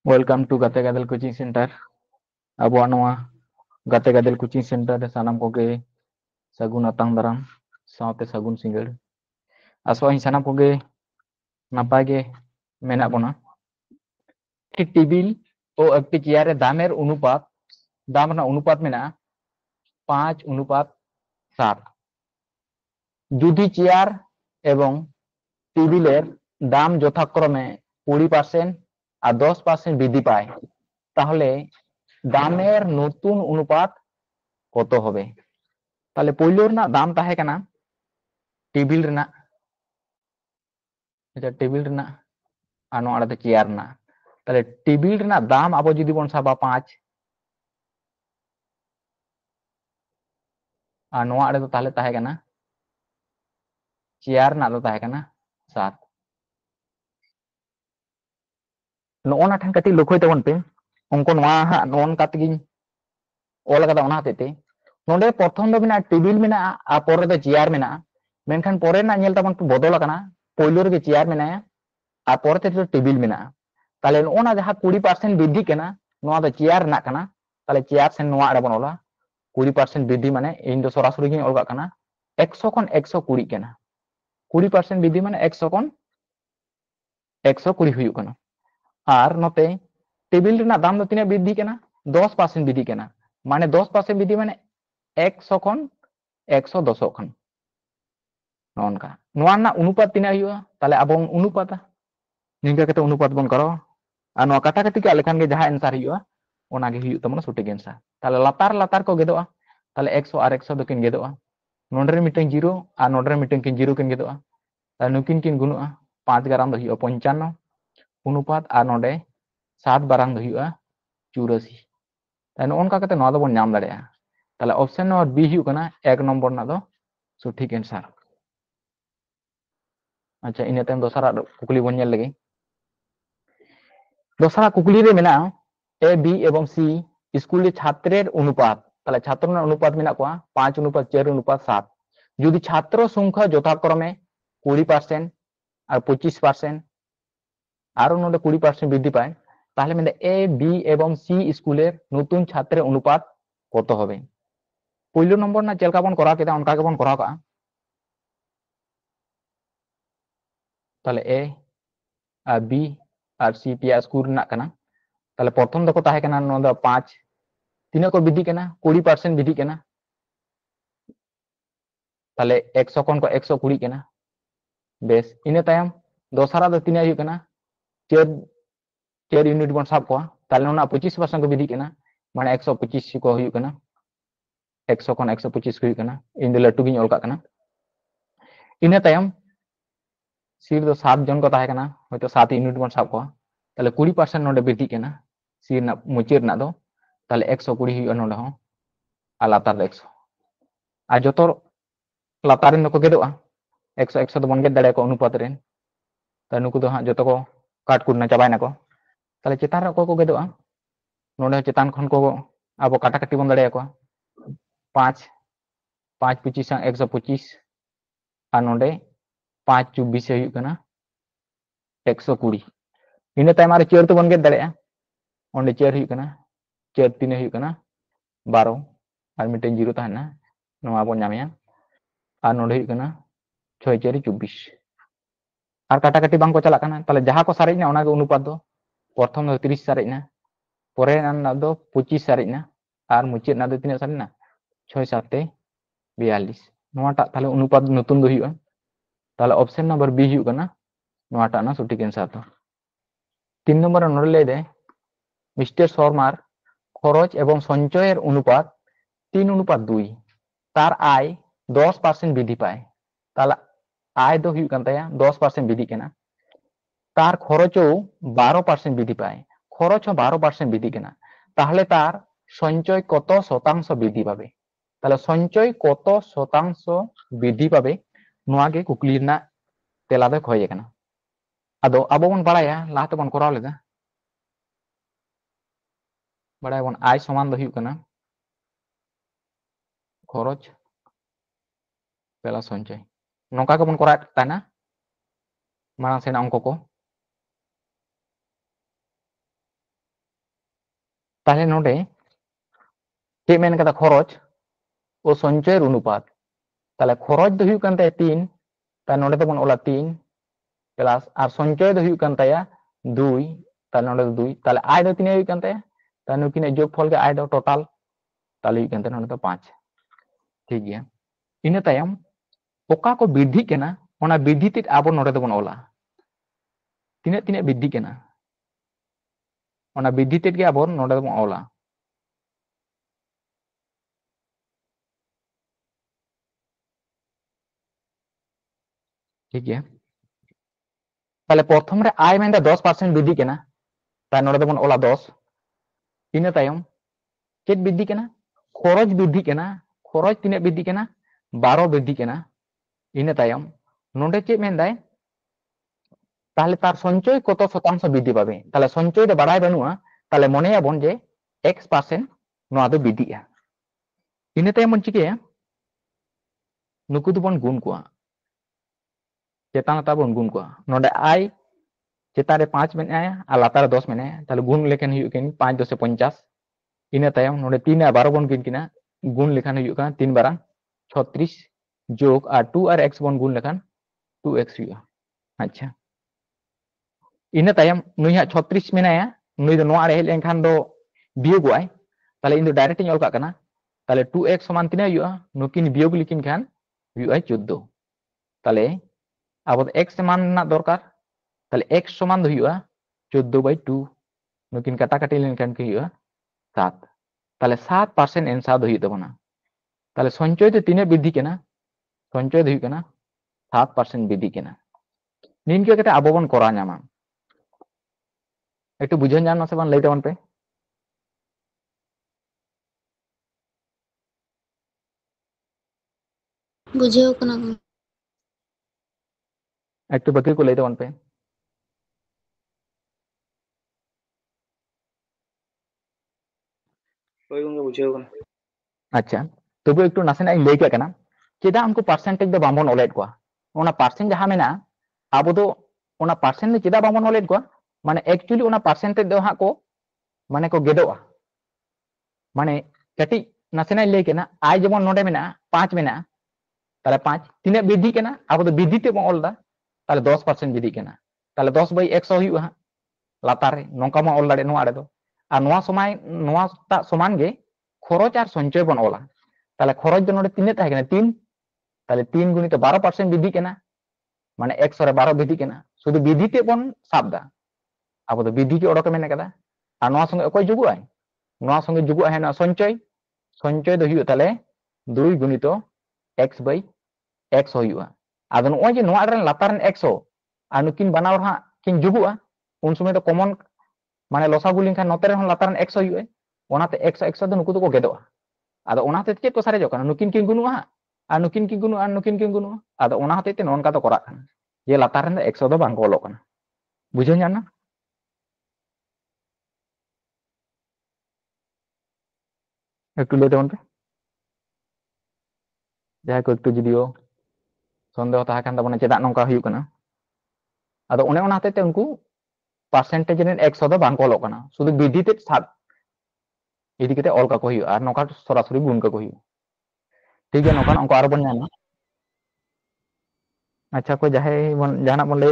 Welcome to Gate Gadel Coaching Center. Abuan noa Gate Gadel Coaching Center de sanam koge sagun atang daram saute sagun singal. Aswa hin sanam koge napai ge menak bona. Ki table o একটি চেয়ারে দামের অনুপাত দাম না অনুপাত মেনা 5:7 যদি chair এবং টেবিলের দাম যথাক্রমে 20% আর 10% বৃদ্ধি পায় তাহলে দামের নতুন অনুপাত কত হবে তাহলে পয়লো না দাম তাহে কানা টেবিল রেনা এটা টেবিল রেনা আর নো আড়াতে চেয়ার না তাহলে টেবিল রেনা দাম আবো যদি বন সাবা 5 আর নো আড়ে তো তাহলে তাহে কানা চেয়ার না তো তাহে কানা 7 ᱱᱚᱜᱼᱚᱱᱟ ᱴᱷᱮᱱ ᱠᱟᱹᱴᱤᱡ ᱞᱚᱠᱠᱷᱚᱭ ᱛᱟᱵᱚᱱ ᱯᱮ ᱚᱝᱠᱚ ᱱᱚᱣᱟ ᱦᱟᱸᱜ ᱱᱚᱜᱼᱚ ᱱᱚᱝᱠᱟ ᱛᱮᱜᱤᱧ ᱚᱞ ᱟᱠᱟᱫᱟ ᱚᱱᱟ ᱦᱚᱛᱮᱡ ᱛᱮ ᱱᱚᱰᱮ ᱯᱨᱚᱛᱷᱚᱢ ᱫᱚ ᱢᱮᱱᱟᱜᱼᱟ ᱴᱮᱵᱤᱞ ᱢᱮᱱᱟᱜᱼᱟ ᱟᱨ ᱯᱚᱨᱮ ᱫᱚ ᱪᱮᱭᱟᱨ ᱢᱮᱱᱟᱜᱼᱟ ᱢᱮᱱᱠᱷᱟन ᱯᱚᱨᱮ ᱨᱮᱱᱟᱜ ᱧᱮᱞ ᱛᱟᱵᱚᱱ ᱵᱚᱫᱚᱞ ᱟᱠᱟᱱᱟ ᱯᱳᱭᱞᱳ ᱨᱮᱜᱮ ᱪᱮᱭᱟᱨ ᱢᱮᱱᱟᱭᱟ ᱟᱨ ᱯᱚᱨᱮ ᱛᱮᱫᱚ ᱴᱮᱵᱤᱞ ᱢᱮᱱᱟᱜᱼᱟ তাহলে ᱱᱚᱜᱼᱚᱱᱟ ᱡᱟᱦᱟᱸ 20% বৃদ্ধি ᱠᱟᱱᱟ ᱱᱚᱣᱟ ᱫᱚ ᱪᱮᱭᱟᱨ ᱨᱮᱱᱟᱜ ᱠᱟᱱᱟ তাহলে চেয়ার সেন নোয়া আড়ে বন ওলা 20% বৃদ্ধি মানে ইন ᱫᱚ সরাসরি গিᱧ ᱚᱞ ᱠᱟᱜ ᱠᱟᱱᱟ 100 ᱠᱷᱚᱱ 120 ᱠᱟᱱᱟ 20% বৃদ্ধি মানে 100 ᱠᱷᱚᱱ 120 ᱦᱩᱭᱩᱜ ᱠᱟᱱᱟ আর নতে টেবিল রেনার দাম ᱫᱚ ᱛᱤᱱᱟᱹᱜ বৃদ্ধি ᱠᱟᱱᱟ 10% বৃদ্ধি ᱠᱟᱱᱟ মানে 10% বৃদ্ধি মানে 100 ᱠᱷᱚᱱ 110 ᱠᱷᱚᱱ ননকা নোয়া না অনুপাত তিনা হুᱭᱩᱜᱼᱟ তাহলে আবᱚ অনুপাতা নিঙ্কা কাতে অনুপাত বন করো আর নোয়া কাটাকাটি কে লেখান গে যাহা অ্যানসার হুᱭᱩᱜᱼᱟ ওনা গে হুᱭᱩᱜ তামনা সঠিক অ্যানসার তাহলে লাতার লাতার কো গেদᱚᱜᱼᱟ তাহলে 100 আর 100 দকিন গেদᱚᱜᱼᱟ নোডরে মিটেন জিরো আর নোডরে মিটেন কিন জিরো কিন গেদᱚᱜᱼᱟ তাহলে নুকিন কিন গুনুᱜᱼᱟ 5 গ্রাম দ হুᱭᱩᱜᱼᱟ 55 অনুপাত আর নোডে 7 বারাং দ হুᱭᱩᱜᱼᱟ 84 তাহলে ননকা কাতে নোয়া দবন নাম দাড়েয়া তাহলে অপশন নম্বর বি হুᱭᱩᱜ কানা 1 নম্বর না দো সঠিক অ্যানসার আচ্ছা ইনা তাইম দোসারা কুকলি বন নেল লাগি দোসরা কুকলি রে মেনা এ বি এবং সি স্কুলের ছাত্রের অনুপাত তাহলে ছাত্রের অনুপাত মেনা কোয়া 5:4:7 যদি ছাত্র সংখ্যা যথাক্রমে 20% আর 25% আরো নোডে 20% বৃদ্ধি পায় তাহলে মানে এ বি এবং সি স্কুলের নতুন ছাত্রের অনুপাত কত হবে পয়লো নম্বর না চেলকা বন করা কেদা অনকা কে বন করা কা তাহলে এ আর বি আর সি পিয়া স্কুল রেনাক কানা তাহলে প্রথম দকো তাহে কানা নোডা 5 তিনা কো বৃদ্ধি কানা 20% বৃদ্ধি কানা তাহলে 100 কোন কো 120 কানা বেশ ইনা তায়ম দোসরা দ তিনা হুᱭᱩᱜ কানা চেয়ার ইউনিট বন সাব কোয়া তাহলে ওনা 25% কো বৃদ্ধি কানা মানে 125 কো হুᱭᱩᱜ কানা 100 ᱠᱷᱚᱱ 125 ᱦᱩᱭᱩᱜ ᱠᱟᱱᱟ ᱤᱧ ᱫᱚ ᱞᱟᱹᱴᱩ ᱜᱤᱧ ᱚᱞ ᱠᱟᱜ ᱠᱟᱱᱟ ᱤᱱᱟᱹ ᱛᱟᱭᱚᱢ ᱥᱤᱨ ᱫᱚ 7 জন ᱠᱚ ᱛᱟᱦᱮᱸ ᱠᱟᱱᱟ ᱦᱚᱭᱛᱚ 7 ᱤউᱱᱤᱴ ᱵᱚᱱ ᱥᱟᱵ ᱠᱚᱣᱟ তাহলে 20% ᱱᱚᱰᱮ ᱵৃদ্ধিᱜ ᱠᱟᱱᱟ ᱥᱤᱨ ᱨᱮᱱᱟᱜ ᱢᱩᱪᱟᱹᱫ ᱨᱮᱱᱟᱜ ᱫᱚ তাহলে 120 ᱦᱩᱭᱩᱜᱼᱟ ᱱᱚᱰᱮ ᱦᱚᱸ ᱟᱨ ᱞᱟᱛᱟᱨ ᱫᱚ 100 ᱟᱨ ᱡᱚᱛᱚ ᱞᱟᱛᱟᱨ ᱨᱮᱱ ᱫᱚᱠᱚ ᱜᱮᱫᱚᱜᱼᱟ 100 100 ᱫᱚ ᱵᱚᱱ ᱜᱮᱫ ᱫᱟᱲᱮᱭᱟᱠᱚ ᱚᱱᱩᱯᱟᱛ ᱨᱮᱱ ᱛᱟᱦᱞᱮ ᱱᱩᱠᱩ ᱫᱚ ᱦᱟᱸᱜ ᱡᱚᱛᱚ ᱠᱚ ᱠᱟᱴ ᱠᱩᱴᱱᱟ ᱪᱟᱵᱟᱭᱱᱟᱠᱚ তাহলে ᱪᱮᱛᱟᱱ ᱨᱮ ᱚᱠᱚᱭ ᱠᱚ ᱜᱮᱫᱚᱜᱼᱟ ᱱᱚᱰᱮ ᱪᱮᱛᱟᱱ ᱠᱷᱚᱱ ᱠᱚ ᱟᱵᱚ ᱠᱟᱴᱟᱠᱟᱴᱤ ᱵᱚᱱ ᱫᱟᱲᱮᱭᱟᱠᱚᱣᱟ 5 5 25 125 আর নোডে 5 24 ᱦᱩᱭᱩᱜ ᱠᱟᱱᱟ 120 ᱤᱱᱟᱹ ᱛᱟᱭᱚᱢ ᱟᱨ ᱪᱮᱭᱟᱨ ᱛᱮᱵᱚᱱ ᱜᱮᱫ ᱫᱟᱲᱮᱭᱟᱜᱼᱟ ᱚᱸᱰᱮ ᱪᱮᱭᱟᱨ ᱦᱩᱭᱩᱜ ᱠᱟᱱᱟ ᱪᱮᱭᱟᱨ ᱛᱤᱱᱟᱹᱜ ᱦᱩᱭᱩᱜ ᱠᱟᱱᱟ 12 আর মিটেন জিরো তাহেনা নোয়া বন ᱧᱟᱢᱮᱭᱟ আর নোডে ᱦᱩᱭᱩᱜ ᱠᱟᱱᱟ 6 4 24 আর কাটাকাটি বাং কো চালাক কানা তাহলে যাহা কো সারেজ না ওনা গে অনুপাত দো প্রথম দো 30 সারেজ না পরে না দো 25 সারেজ না আর মুচাদ না দো তিনা সারেজ না 6 7 42 নোয়াটা তাহলে অনুপাত নতুন দো হুᱭᱩᱜᱼᱟ তাহলে অপশন নাম্বার বি হুᱭᱩᱜ ᱠᱟᱱᱟ নোয়াটা না সঠিক অ্যানসার তো 3 নম্বরে নোডে ᱞᱟᱹᱭ দেয় মিস্টার শর্মার খরচ এবং সঞ্চয়ের অনুপাত 3:2 তার আয় 10% বৃদ্ধি পায় তাহলে আয় দো হুᱭᱩᱜ কান তায়া 10% বৃদ্ধি কেনা তার খরচও 12% বৃদ্ধি পায় খরচ 12% বৃদ্ধি কেনা তাহলে তার সঞ্চয় কত শতাংশ বৃদ্ধি পাবে তাহলে সঞ্চয় কত শতাংশ বৃদ্ধি পাবে নোয়া গে কুকলি রেনা তেলা দো খোয় কানা আদো আবো বন বাড়ায়া লাহাতে বন করাও লেদা বাড়ায় বন আয় সমান দো হুᱭᱩᱜ কানা খরচ পেলা সঞ্চয় নৌকা কে বন করা তাই না মারাং সেনা অঙ্ক কো ताहले नोडे चे मेन कदा खरच ओ संचय अनुपात ताहले खरच दो हुयुग कान ताया 3 ताहले नोडे दबन ओला 3 प्लस और संचय दो हुयुग कान ताया 2 ताहले नोडे 2 ताहले आय दो तिना हुयुग कान ताया ताहले नुकिन जोगफल के आय दो टोटल ताहले हुयुग कान ताया नोडे 5 ठीक गया इना तायम ओका को वृद्धि केना ओना वृद्धि ते आबो नोडे दबन ओला तिना तिना वृद्धि केना ओना वृद्धि ते के आबो नोडे दबन ओला ठीक है ताहले प्रथम रे आय मेन 10% वृद्धि केना ताहले नोडे दबन ओला 10 इना तायम चेत वृद्धि केना खरच वृद्धि केना खरच तिना वृद्धि केना 12 वृद्धि केना इना तायम नोडे चेत मेन दाय ताहले तार संचय कत शतांश वृद्धि पाबे ताहले संचय दो बाड़ाय बानुआ ताहले मनेयाबन जे x% नोआ दो वृद्धिया इना तायम बन चिकेया नुकु दोबन गुण कोआ चेतान ताबन गुण कोआ नोडे आय चेतारे 5 मेनाया और लातारे 10 मेनाया ताहले गुण लेखन हुयुग केन 5 10 50 इना तायम नोडे 3 और 12 बन गिन किना गुण लेखन हुयुग काना 3 बारंग 36 जोग और 2 और x बन गुण लेखन 2x हुयुगा अच्छा इना तायम नुई हा 36 मेनाया नुई दो नोआ रे हेज लेनखान दो बियोगवाय ताहले इन दो डायरेक्ट इᱧ ऑल का कना ताहले 2x समान तिना हुयुगा नुकिन बियोग लिखिन खान हुयुगा 14 ताहले अब x समान ना दरकार ताहले x समान दो हुयुगा 14/2 नुकिन काटा काटी लेनखान के हुयुगा 7 ताहले 7% एंसर दो हुयुग तबना ताहले संचय दो तिना वृद्धि केना संचय दो हुयुग केना 7% वृद्धि केना निनके कते आबो बन करा नामा एक बुझे जान से बन लई तबन पे बुझेओ कना एक बाकी को लई तबन पे ओई गंगे बुझेओ कना अच्छा तबु एक नासेना लई के कना चेदा उनको परसेंटेज दो बामबन ओलेट को ओना परसेंट जहां मेना आबो दो ओना परसेंट दो चेदा बामबन ओलेट को माने एक्चुअली ओना परसेंटेज दो हा को माने को गेदोआ माने कटी नासेना लई केना आय जेमन नोडे मेना 5 मेना ताले 5 तिने वृद्धि केना आबो दो वृद्धि ते बन ओलदा ताले 10% वृद्धि केना ताले 10/100 हुयुगा लातारे नोंका मा ओल दाड़े नोआ रे दो आ नोआ समय नोआ ता समान गे खरच और संचय बन ओला ताले खरच दो नोडे तिने ताहे केना 3 ताले 3 गुणित 12% वृद्धि केना माने 100 रे 12 वृद्धि केना शुधु वृद्धि ते बन साबदा आबो दो वृद्धि के ओडक मेने कदा आ नोआ संगे अकय जुगुआय नोआ संगे जुगुआ है ना संचय संचय दो हुयु ताले 2 गुणित x/100 हुयुआ आदो नोय जे नोआ रे लातार 100 आ नुकिन बनावर हा किन जुगुआ उन समय तो कॉमन माने लसागु लिंखा नोते रे लातार 100 हुयुए ओनाते 100 दो नुकु दो गेदोआ आदो ओनाते चेत को सारे जोकना नुकिन किन गुनुआ आ नुकिन किन गुनुआ नुकिन किन गुनुआ आदो ओना होते ते नोनका तो करा खाना ये लातार रे 100 दो बांग को ओलो कना बुझे जाना एक ले देवन पे जहां को एक जुदियो संदेह ताहा कान तबना चेदा नोंका हुयु कना आदो ओने ओना होते ते उनको परसेंटेज रे 100 दो बांग को ओलो कना शुधु वृद्धि ते साब इदी केते ऑल का को हुयु आर नोका सरासरी गुण का को हुयु ठीक है नोका उनको आरो बन जाना अच्छा को जाहे बन जाना बन ले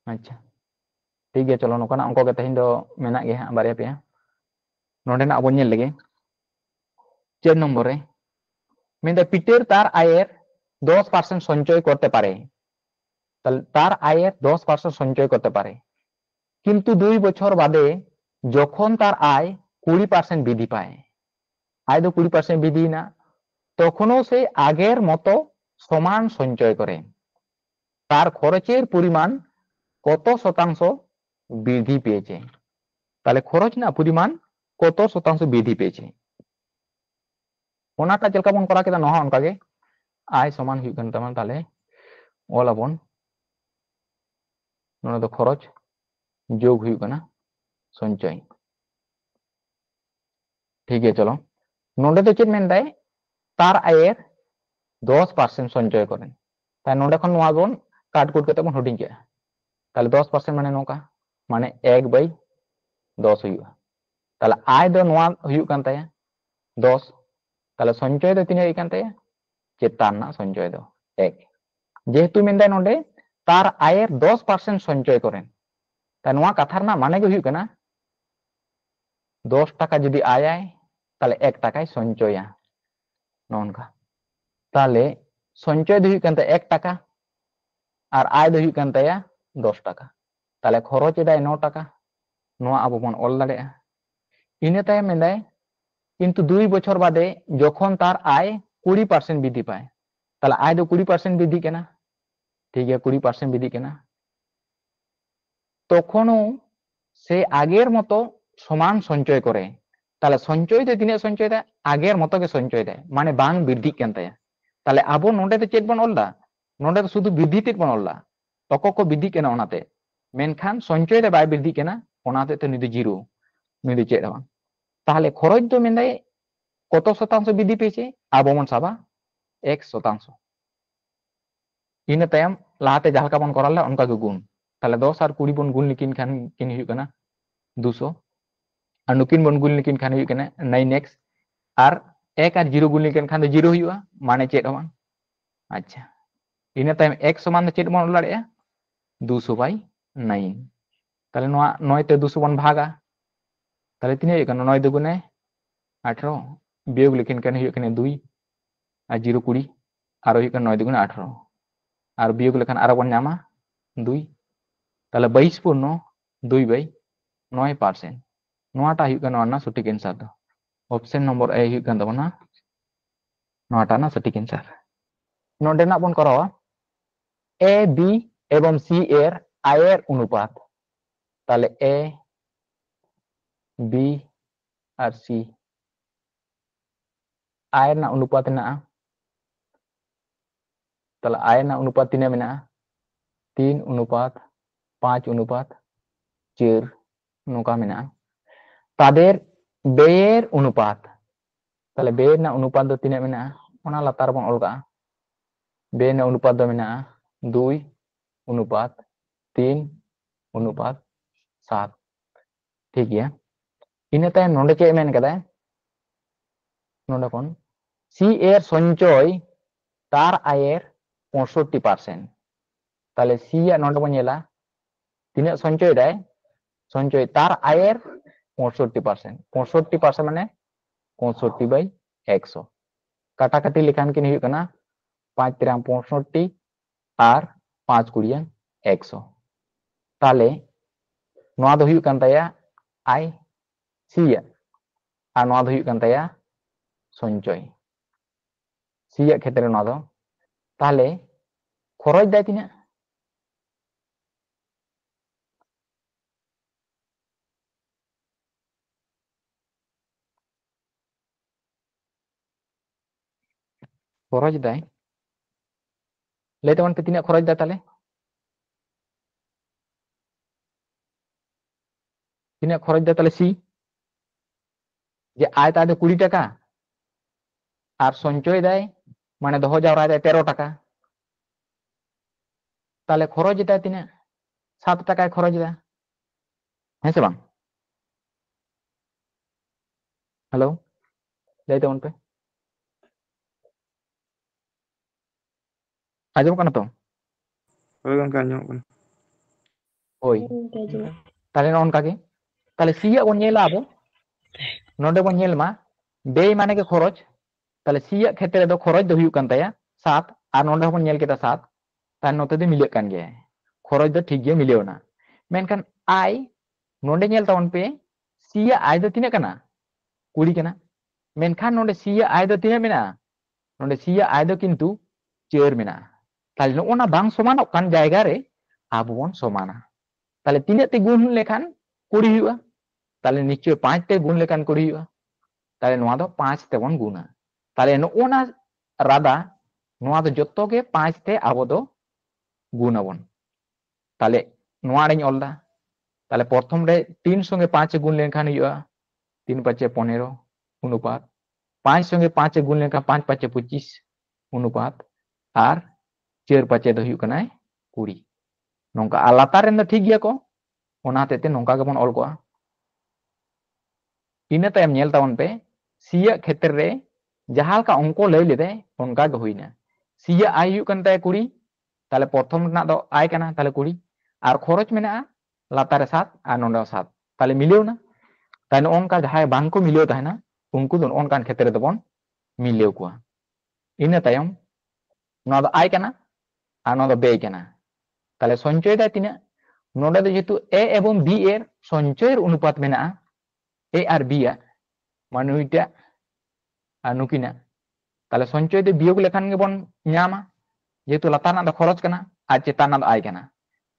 अच्छा ठीक है चलो नोका उनको के तहिन दो मेना गे हां बारे पे नोडे ना बन नेल लगे 4 नंबर रे मेंदा पिटेर तार आयर 10% संचय करते पारे तार आयर 10% संचय करते पारे किंतु 2 বছর বাদে যখন তার আয় 20% বৃদ্ধি পায় আয় তো 20% বৃদ্ধি না তখনও সে আগের মতো সমান সঞ্চয় করে তার খরচের পরিমাণ কত শতাংশ বৃদ্ধি পেয়েছে তাহলে খরচ না পরিমাণ কত শতাংশ বৃদ্ধি পেয়েছে ওনাটা যেলকা বন করা কেদা নহ অনকাগে আয় সমান হুᱭᱩᱜ ᱠᱟᱱ ᱛᱟᱢᱟ তাহলে অলাবন নোনা তো খরচ যোগ হুᱭᱩᱜ ᱠᱟᱱᱟ संचय ठीक है चलो नोडे तो चेत मेन दाय तार आयर 10% संचय करें ताई नोडे खन नोआ बोन काट कुट करते बन हुडिंग के ताले 10% माने नोका माने 1/10 हुआ ताले आय दो नोआ हुयु कान ताया 10 ताले संचय दो तिना इकान ताया चेतान ना संचय दो 1 जेहेतु मेंदा नोंडे तार आयर 10% संचय करें ता नोआ कथार ना माने गो हुयु काना 10 टाका जुदी आय ताले 1 टाका संचया नोनका ताले संचय दो हुयु कान ता 1 टाका और आय दो हुयु कान ताया 10 टाका ताले खरच एदाय 9 टाका नोआ आबो बन ऑल दाड़ेया इने ताय मेंदाय किंतु 2 बछर बादे जखन तार आय 20% बृद्धि पाए ताले आय दो 20% बृद्धि केना ठीक है 20% बृद्धि केना तखनो से आगेर मतो समान संचय करे ताले संचय दे तिने संचय दा आगेर मतो के संचय दे माने बांग बृद्धि केन ताया ताले आबो नोंडे दे चेद बन ऑलदा नोंडे शुधु बृद्धि तेद बन ऑलदा तको को बृद्धि केना ओनाते मेनखान संचय दे बाय बृद्धि केना ओनाते तो निदि जीरो निदि चेद बांग ताहले खरच दो मेंदाय कत शतांश बृद्धि पेचे आबो मन साबा 1% इन तायम लाते जहां का बन कराला उनका गुण ताहले 10 और 20 बन गुण लिखिन खान किन हुयु कना 200 और नुकिन बन गुण लिखिन खान हुयु कना 9x और 1 और 0 गुण लिखिन खान 0 हुयु माने चेद बांग अच्छा इन तायम 1 समान चेद बन ऑल दाड़ेया 200/9 ताहले नोआ 9 ते 200 बन भागा ताहले तिने हुयु कना 9 दुगुने 18 वियोग लिखिन खान हुयु कना 2 और 0 20 और हुयु कना 9 दुगुने 18 और वियोग लेखान आरो बन नामा 2 ताहले 22/2/9% नोआटा हुयु कना ना सठिक आंसर दो ऑप्शन नंबर ए हुयु कन तबना नोआटा ना सठिक आंसर नोंडे ना बन करावा ए बी एवं सी एर आयर अनुपात ताहले ए बी और सी आयर ना अनुपात ना ताहले आयर ना अनुपात तिना मेना 3:5:4 नोका मेना तादेर बेयर अनुपात ताहले बेयर ना अनुपात दो तिना मेना ओना लातार बन अलगा बेयर ना अनुपात दो मेना 2:3:7 ठीक है इन तायम नोंडे चे मेन कदा नोंडे कोन सी एर संचय तार आयर 65% ताहले सी या नोंडे बन नेला तिना संचय दाय संचय तार आयर 65% माने 65/100 काटाकाटी लेखान किन हुयु कना 5×65 और 5×100 ताहले नोआ दो हुयु कन ताया आई सी या और नोआ दो हुयु कन ताया संचय सी या क्षेत्र नोआ दो ताहले खरच दाय तिना खरच दाय लेते मन पे तिना खरच दाय ताले तिना खरच दाय ताले सी जे आय तादे 20 टाका और संचय दाय माने दोहो जावरा दाय 13 टाका ताले खरच दाय तिना 7 टाका खरच दाय हैं से बांग हेलो लेते मन पे आजम कना तो Hoy kan kanyo kan. ओई ताले नोन कागे ताले सी या बन नेला आबो नोंडे बन नेल मा बे माने के खरच ताले सी या क्षेत्र दो खरच दो हुयु कन ताया 7 और नोंडे बन नेल केता 7 तान नोते दे मिले कान गया खरच दो ठीक गे मिलेवना मेनखान आई नोंडे नेल तावन पे सी या आई दो तिना कना 20 कना मेनखान नोंडे सी या आई दो तिना मेना नोंडे सी या आई दो किंतु 4 मेना ताले नोना बांग समानक कान जायगा रे आबो बन समाना ताले तिना ते गुण लेखान 20 हुआ ताले निश्चय 5 ते गुण लेखान 20 हुआ ताले नोआ दो 5 ते बन गुणा ताले नोना रादा नोआ दो जत्तो के 5 ते आबो दो गुणा बन ताले नोआ रेñ ऑलदा ताले प्रथम रे 3 संगे 5 गुण लेखान हुआ 3×5 = 15 अनुपात 5 संगे 5 गुण लेखान 5×5 = 25 अनुपात और 4×5 दो हुयु कना 20 नोंका लातार रेन दो ठीक गया को ᱚᱱᱟ ᱦᱚᱛᱮᱡ ᱛᱮ ᱱᱚᱝᱠᱟ ᱜᱮᱵᱚᱱ ᱚᱞ ᱠᱚᱣᱟ ᱤᱱᱟᱹ ᱛᱟᱭᱚᱢ ᱧᱮᱞ ᱛᱟᱵᱚᱱ ᱯᱮ ᱥᱤᱭᱟᱜ ᱠᱷᱮᱛᱨᱮ ᱨᱮ ᱡᱟᱦᱟᱸ ᱞᱮᱠᱟ ᱚᱝᱠᱚ ᱞᱟᱹᱭ ᱞᱮᱫᱟᱭ ᱚᱱᱠᱟ ᱜᱮ ᱦᱩᱭᱱᱟ ᱥᱤᱭᱟᱜ ᱟᱭ ᱦᱩᱭᱩᱜ ᱠᱟᱱ ᱛᱟᱭᱟ 20 তাহলে প্রথম ᱨᱮᱱᱟᱜ ᱫᱚ আয় কানা তাহলে 20 আর খরচ মেনাᱜᱼᱟ লাতার রে 7 আর নন্ডে 7 তাহলে মিলেও না তাই নᱚᱝᱠᱟ ᱡᱟᱦᱟᱸᱭ ᱵᱟᱝ ᱠᱚ ᱢᱤᱞᱟᱹᱣ ᱛᱟᱦᱮᱱᱟ ᱩᱱᱠᱩ ᱫᱚ ᱱᱚᱝᱠᱟᱱ ᱠᱷᱮᱛᱨᱮ ᱫᱚᱵᱚᱱ ᱢᱤᱞᱟᱹᱣ ᱠᱚᱣᱟ ᱤᱱᱟᱹ ᱛᱟᱭᱚᱢ ᱱᱚᱣᱟ ᱫᱚ আয় কানা আর নওয়া ᱫᱚ ব্যয় কানা তাহলে সঞ্চয় দায় তিনাᱹᱜ নন্ডে ᱫᱚ যেহেতু এ এবং বি এর সঞ্চয়ের অনুপাত মেনাᱜᱼᱟ এ আর বি য়াᱜ মানে নুইটা আর নুকিনাᱜ তাহলে সঞ্চয় ᱫᱚ বিয়োগ লেখান গেবন ᱧᱟᱢᱟ যেহেতু লাতার ᱨᱮᱱᱟᱜ ᱫᱚ ᱠᱷᱚᱨᱚᱪ ᱠᱟᱱᱟ আর চেতান ᱨᱮᱱᱟᱜ ᱫᱚ আয় ᱠᱟᱱᱟ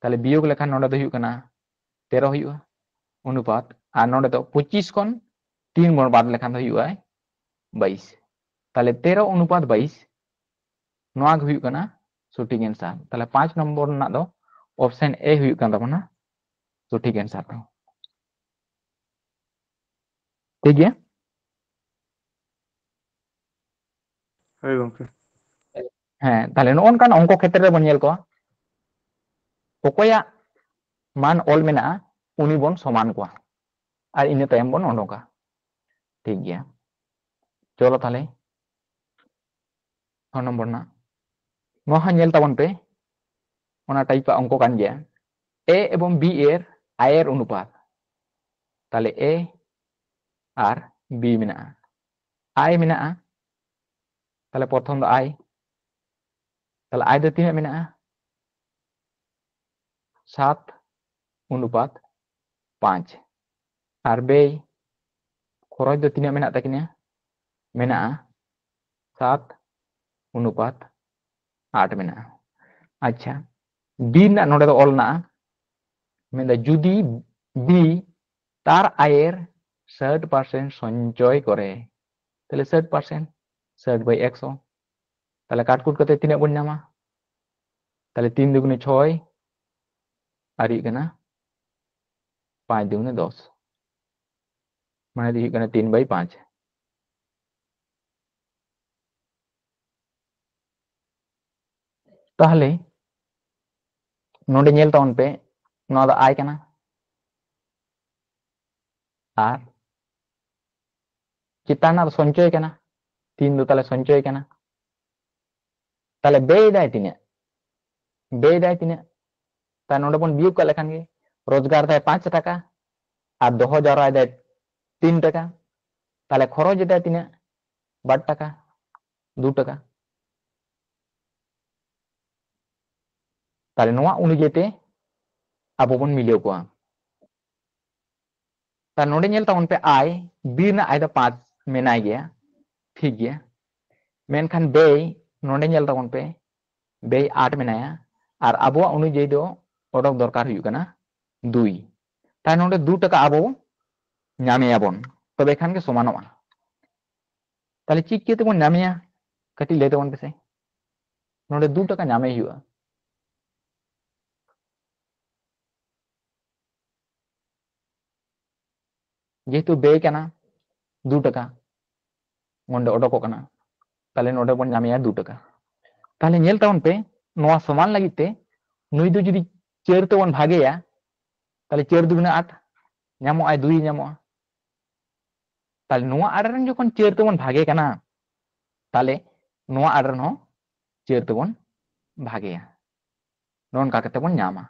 তাহলে বিয়োগ লেখান নন্ডে ᱫᱚ ᱦᱩᱭᱩᱜ ᱠᱟᱱᱟ 13 ᱦᱩᱭᱩᱜᱼᱟ অনুপাত আর নন্ডে ᱫᱚ 25 ᱠᱷᱚᱱ 3 ᱵᱚᱱ বাদ লেখান ᱫᱚ ᱦᱩᱭᱩᱜᱼᱟ 22 তাহলে 13 অনুপাত 22 নওয়া ᱜᱮ ᱦᱩᱭᱩᱜ ᱠᱟᱱᱟ সঠিক অ্যানসার তাহলে 5 নম্বর ᱨᱮᱱᱟᱜ ᱫᱚ অপশন এ ᱦᱩᱭᱩᱜ ᱠᱟᱱ ᱛᱟᱵᱚᱱᱟ সঠিক অ্যানসার ᱫᱚ ᱴᱷᱤᱠ ᱜᱮᱭᱟ ᱦᱳᱭ ᱜᱚᱝᱠᱮ ᱦᱮᱸ ᱛᱟᱦᱞᱮ ᱱᱚᱜᱼᱚᱱᱠᱟᱱ ᱚᱝᱠᱚ ᱠᱷᱮᱛᱨᱮ ᱨᱮᱵᱚᱱ ᱧᱮᱞ ᱠᱚᱣᱟ ᱚᱠᱚᱭᱟᱜ মান ᱚᱞ ᱢᱮᱱᱟᱜᱼᱟ ᱩᱱᱤ ᱵᱚᱱ ᱥᱚᱢᱟᱱ ᱠᱚᱣᱟ আর ᱤᱱᱟᱹ ᱛᱟᱭᱚᱢ ᱵᱚᱱ ᱚᱰᱚᱠᱟ ᱴᱷᱤক ᱜᱮᱭᱟ চলো তাহলে 6 নম্বর ᱨᱮᱱᱟᱜ ᱱᱚᱣᱟ ᱦᱚᱸ ᱧᱮᱞ ᱛᱟᱵᱚᱱ ᱯᱮ ᱚᱱᱟ ᱴᱟইᱯᱟᱜ অঙ্ক কান গিয়া এ এবং বি এর আয়ের অনুপাত তাহলে এ আর বি মেনাᱜᱼᱟ আয় মেনাᱜᱼᱟ তাহলে প্রথম ᱫᱚ আয় তাহলে আয় ᱫᱚ ᱛᱤᱱᱟᱹᱜ ᱢᱮᱱᱟᱜᱼᱟ 7 অনুপাত 5 আর ব্যয় খরচ ᱫᱚ ᱛᱤᱱᱟᱹᱜ ᱢᱮᱱᱟᱜ ᱛᱟᱹᱠᱤᱱᱟ ᱢᱮᱱᱟᱜᱼᱟ 7 অনুপাত 8 ᱢᱮᱱᱟᱜᱼᱟ আচ্ছা বি ᱨᱮᱱᱟᱜ ᱱᱚᱰᱮ ᱫᱚ ᱚᱞ ᱢᱮᱱᱟᱜᱼᱟ মেন্দা যদি বি তার আয়ের 60% সঞ্চয় করে তাহলে 60% 60/100 তাহলে কাটকুট করতে তিনাᱹᱜ বন ᱧᱟᱢᱟ তাহলে 3 দুগুণে 6 আর ᱦᱩᱭᱩᱜ ᱠᱟᱱᱟ 5 দুগুণে 10 মানে ᱦᱩᱭᱩᱜ ᱠᱟᱱᱟ 3/5 তাহলে নন্ডে ᱧᱮᱞ ᱛᱟᱵᱚᱱ ᱯᱮ ᱱᱚᱣᱟ ᱫᱚ আয় ᱠᱟᱱᱟ আর চেতান ᱨᱮᱱᱟᱜ ᱫᱚ সঞ্চয় ᱠᱟᱱᱟ 3 ᱫᱚ তাহলে সঞ্চয় ᱠᱟᱱᱟ তাহলে ব্যয় দায় তিনাᱹᱜ ব্যয় দায় তিনাᱹᱜ তা নন্ডে বন বিয়োগ ᱠᱟᱜ লেখান গে রোজগার দায় 5 টাকা আর দহ জাওরায় দায় 3 টাকা তাহলে খরচ দায় তিনাᱹᱜ 12 টাকা 2 টাকা তাহলে নোয়া অনুযায়ীতে আবো বন মিলিয়ে কোয়া তা নন্ডে ᱧᱮᱞ ᱛᱟᱵᱚᱱ ᱯᱮ আয় বি ᱨᱮᱱᱟᱜ আয় ᱫᱚ 5 মেনাই গিয়া ঠিক গিয়া মেনখান ব্যয় নন্ডে ᱧᱮᱞ ᱛᱟᱵᱚᱱ ᱯᱮ ব্যয় 8 মেনায়া আর আবোয়াᱜ অনুযায়ী ᱫᱚ অডক দরকার ᱦᱩᱭᱩᱜ ᱠᱟᱱᱟ 2 তাই নন্ডে 2 টাকা আবো ᱧᱟᱢᱮᱭᱟᱵᱚᱱ তবে এখান গে সমানᱚᱜᱼᱟ তাহলে চিককে বন ᱧᱟᱢᱮᱭᱟ কাটি ᱞᱟᱹᱭ ᱛᱟᱵᱚᱱ ᱯᱮᱥᱮ নন্ডে 2 টাকা ᱧᱟᱢᱮ ᱦᱩᱭᱩᱜᱼᱟ যেহেতু ব্যয় কানা 2 টাকা নন্ডে অডকᱚᱜ কানা তাহলে নন্ডে বন ᱧামেᱭᱟ 2 টাকা তাহলে ᱧᱮᱞ ᱛᱟᱵᱚᱱ ᱯᱮ নোয়া সমান লাगित তে নুই ᱫᱚ যদি 4 তে বন ভাগেয়া তাহলে 4 দুগুণে 8 ᱧᱟᱢᱚᱜᱼᱟ 2 ᱧᱟᱢᱚᱜᱼᱟ তাহলে নোয়া আড়রেন যখন 4 তে বন ভাগে কানা তাহলে নোয়া আড়রেন হো 4 তে বন ভাগেয়া ননকা কাতে বন ᱧামা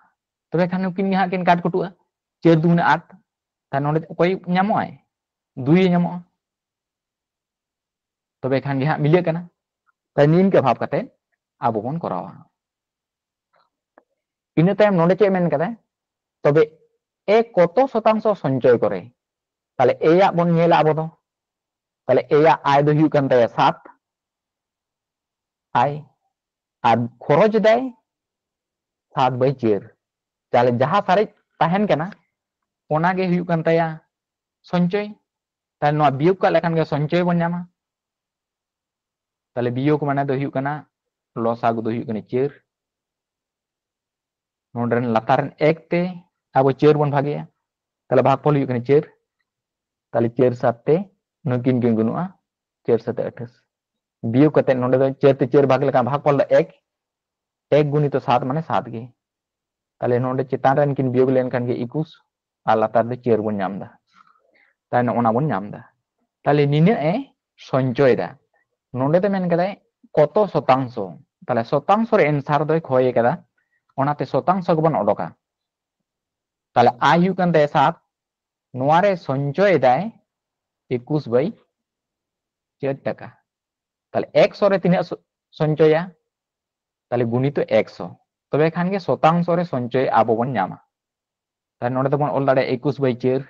তবে এখানে কিন গে হাকিন কাট কুটুआ 4 দুগুণে 8 তাহলে নন্ডে কই ᱧামᱚᱜᱼᱟ 2 ᱧᱟᱢᱚᱜᱼᱟ তবে এখান গে মিলিয়ে কানা তাই নিমকে ভাব কাতে আবো বন করাওয়া ইনা তাইম নন্ডে চে মেন কাদা তবে এ কত শতাংশ সঞ্চয় করে তাহলে এয়া বন ñela আবো দো তাহলে এয়া আয় দো হুয়ুগ কান তায়া 7 আয় আর খরচ দেয় 7/4 তাহলে যাহা সারে তাহেন কানা ওনা গে হুয়ুগ কান তায়া সঞ্চয় তাহলে নোয়া বিয়োগ কা লেখান গে সঞ্চয় বন ᱧামা তাহলে বিয়োগ মানে দো হুয়ুগ কানা লসাগু দো হুয়ুগ কানা 4 নন্ডেন লাতারেন 1 তে আবো 4 বন ভাগেয়া তাহলে ভাগফল হুয়ুগ কানা 4 তাহলে 4 7 তে নকিন কিন গুনুआ 4 7 28 বিয়োগ কাতে নন্ডে দো 4 তে 4 ভাগ লেখা ভাগফল দো 1 1 গুণিত 7 মানে 7 গে ताले नोडे चितान रेन किन बियोग लेनखान गे 21 आर लातार दे चेर बन नाम दा ताले ओना बन नाम दा ताले निने ए संचय दा नोडे दे मेन कदाय কত শতাংশ তাহলে শতাংশের এনসার দই খয়ে কেদা ওনাতে শতাংশ গবন অডকা তাহলে আই হু কান দে 7 নোয়ারে সঞ্চয় দেয় 21/4 টাকা তাহলে 100 রে তিনা সঞ্চয়া তাহলে গুণিত 100 তবে এখান গে শতাংশ রে সঞ্চয় আবো বন নামা তাহলে নোডে তখন অল দাড়ে 21/4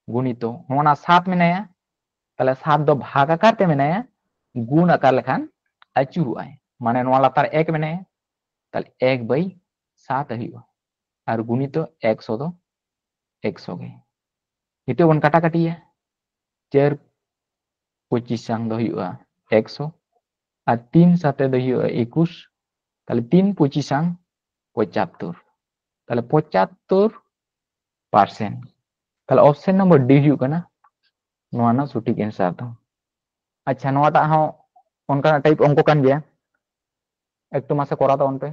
গুণিত নোনা 7 মেনায়া তাহলে 7 দ ভাগ আকারতে মেনায়া গুণ আকার লেখান acuruai মানে নোয়া লাতার 1 মেনায়া তাহলে 1/7 হইবা আর গুণিত 100 দ 100 গে itu bon kata-kati ya cer 25 sang do hiyu'a 100 আর 3 সাথে do hiyu'a 21 তাহলে 3 25 sang 75 তাহলে 75% তাহলে অপশন নম্বর ডি হইউ কানা নোয়া না সঠিক অ্যানসার তো আচ্ছা নোয়াটা হ অনকা টাইপ অঙ্ক কান গিয়া একটু মাসে করা তো অনপে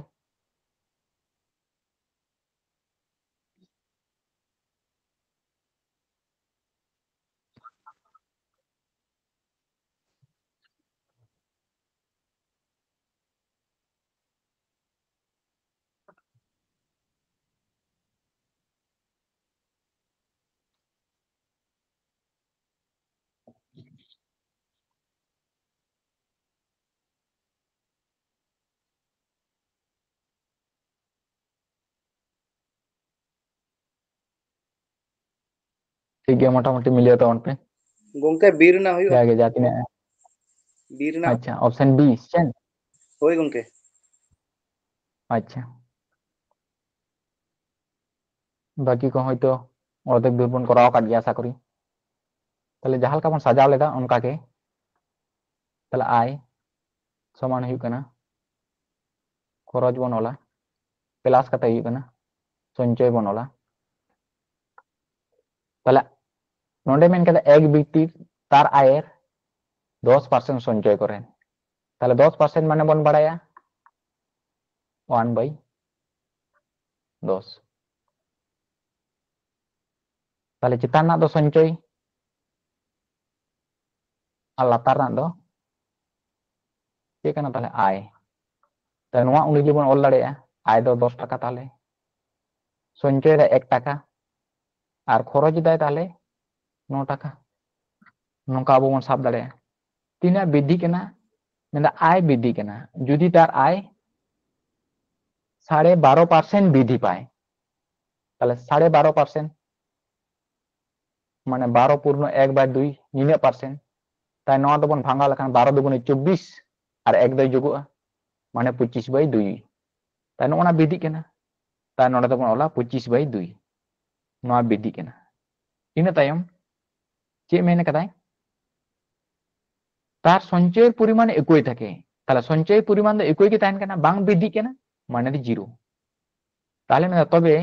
ठीक है मोटामुटी मिलियो तो अनपे गोंके बीर ना हुई आगे जाती ने बीर ना अच्छा ऑप्शन बी चेन होई गोंके अच्छा बाकी को হয়তো অর্ধেক দূর বন করাও কাট গিয়া আশা করি তাহলে যাহাল কা বন সাজাও লেদা অনকা কে তাহলে আই সমান হইউ কানা খরচ বন ওলা প্লাস কাতে হইউ কানা সঞ্চয় বন ওলা তাহলে নোডে মেন কাদা এক ব্যক্তি তার আয়ের 10% সঞ্চয় করেন তাহলে 10% মানে বন বাড়ায়া 1/10 তাহলে চিতান না দো সঞ্চয় আর লাতার না দো ঠিক না তাহলে আয় তাহলে নোয়া উনি জীবন অল দাড়েয়া আয় দো 10 টাকা তাহলে সঞ্চয় রে 1 টাকা আর খরচ দেয় তাহলে 9 টাকা নৌকা আবো বন সাব দাড়েয়া তিনা বৃদ্ধি কেনা মানে আয় বৃদ্ধি কেনা যদি তার আয় 12.5% বৃদ্ধি পায় তাহলে 12.5% মানে 12.1/2 নিনে পার্সেন্ট তাই নয় দবন ভাঙা লেখান 12 দুগুণে 24 আর 1 দই যোগা মানে 25/2 তাই নোনা বৃদ্ধি কেনা তাই নয় দবন ওলা 25/2 নয় বৃদ্ধি কেনা ইনা তাইম চে মেনে কাদায় তার সঞ্চয়ের পরিমাণ একই থাকে তাহলে সঞ্চয়ের পরিমাণ একই কি তাইন কেনা বাং বৃদ্ধি কেনা মানে 0 তাহলে না তবে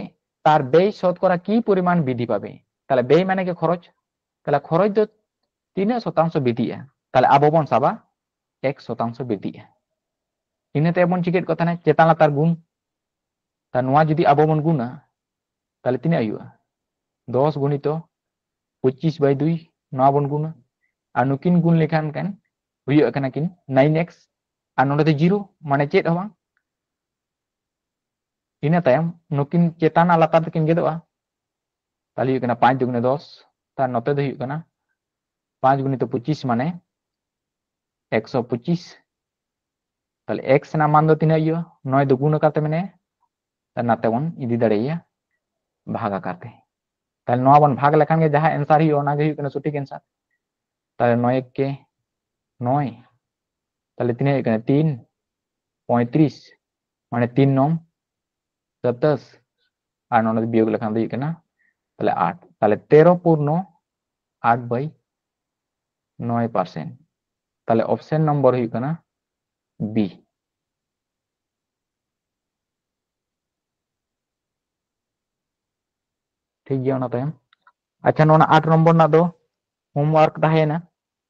তার ব্যয় শতকরা কি পরিমাণ বৃদ্ধি পাবে তাহলে ব্যয় মানে কি খরচ তাহলে খরচ তো 3% বৃদ্ধিয়া তাহলে আবো বন সাবা 1% বৃদ্ধিয়া ইনাতে এমন চিকেট কথা না চেতালা তার গুণ তার নোয়া যদি আবো বন গুণা তাহলে তিনে আইয়া 10 গুণিত 25/2 নোয়া বন গুণা আর নুকিন গুণ লেখান কেন হুইয়া কানা কিন 9x আর নোডে 0 মানে চেত হবা ina tayam nukin cetan alatar tekin gitu তাহলে হইউ কানা 5 দুগুণে 10 তার নতে হইউ কানা 5 গুণিত 25 মানে 125 তাহলে x না মান দো তিনা হইউ 9 দুগুণ কাতে মানে তার নাতে বন ইদি দাঁড়াইয়া ভাগ আকারতে তাহলে 9 বন ভাগ লেখান গে যাহা आंसर হইউ না গে হইউ কানা সঠিক आंसर তাহলে 9 কে 9 তাহলে তিনে হইউ কানা 3 35 মানে 3 9 27 আর ননে বিয়োগ লেখান হইউ কানা তাহলে 8 তাহলে 13.8/9% তাহলে অপশন নম্বর হইউ কানা বি ঠিক গিয়া না তাইম আচ্ছা নোনা 8 নম্বর না দো হোমওয়ার্ক তাহে না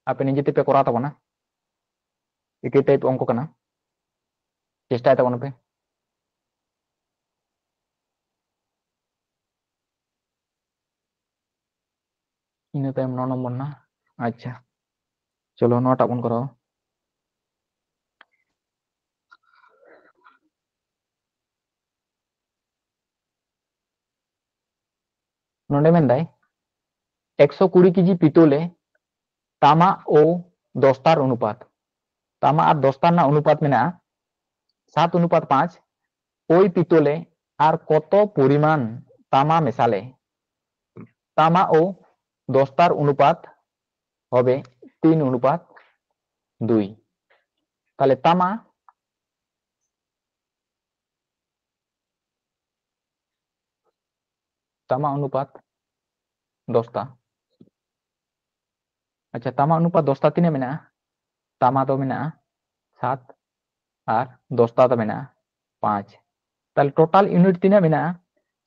আপনি নিজেতে পে করা তবনা একই টাইপ অঙ্ক কানা চেষ্টা তাবনা পে इन टाइम 9 नंबर ना अच्छा चलो 9 टाक बन कराओ नोडे में दाई 120 केजी पितोले तामा ओ दोस्तार अनुपात तामा और दोस्तार ना अनुपात में 7:5 ओई पितोले और कत परिमाण तामा मेशाले तामा ओ दोस्तार अनुपात होबे 3:2 ताले तामा तामा अनुपात दोस्ता अच्छा तामा अनुपात दोस्ता तीन में तामा तो में 7 और दोस्ता तो में 5 ताले टोटल यूनिट तीन में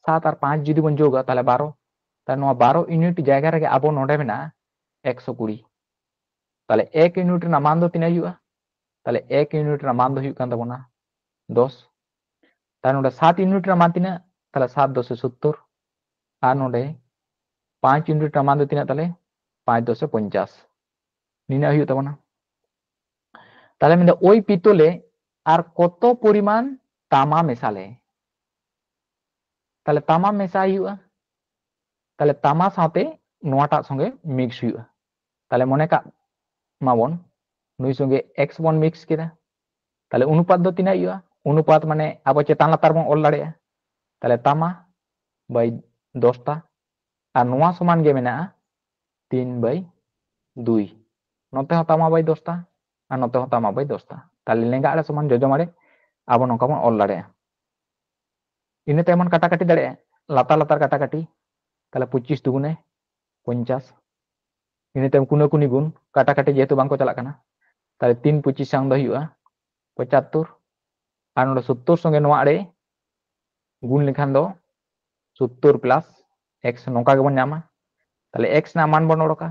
7 और 5 जुदी बन जोगा ताले 12 ताले 12 यूनिट जगह रे अब नोडे में 120 ताले 1 यूनिट ना मान दो तीन हुआ ताले 1 यूनिट ना मान दो हुआ कान तबोना 10 ताले नोडे 7 यूनिट ना मान तीन ताले 7 10 70 और नोडे 5 यूनिट ना मान दो तीन ताले 5 10 50 निना हुआ तबोना ताले में ओई पितोले और कत परिमाण तामा मेशाले ताले तामा मेशा हुआ ताले तामा साथे नोटा संगे मिक्स हुआ ताले मने का माबन नुई संगे एक्स बन मिक्स केदा ताले अनुपात दो तीना हुआ अनुपात माने अब चेतान लातार बन ऑल दाड़ेया ताले तामा बाई 10टा और नोआ समान गे मेना 3/2 नोते हो तामा बाई 10टा और नोते हो तामा बाई 10टा ताले लेंगा आड़े समान जोजमाड़े अब नोका बन ऑल दाड़ेया इने तेमन काटाकाटी दाड़ेया लातार लातार काटाकाटी ताले 25 दुगुने 50 इने तेम कुना कुनी गुण काटाकाटी जेहेतु बांको चला काना ताले 3 25 सांग दो हुआ 75 और नोडे 70 संगे नोआ आड़े गुण लेखान दो 70 प्लस एक्स नोका गेबन नामा ताले एक्स ना मान बन ओडोका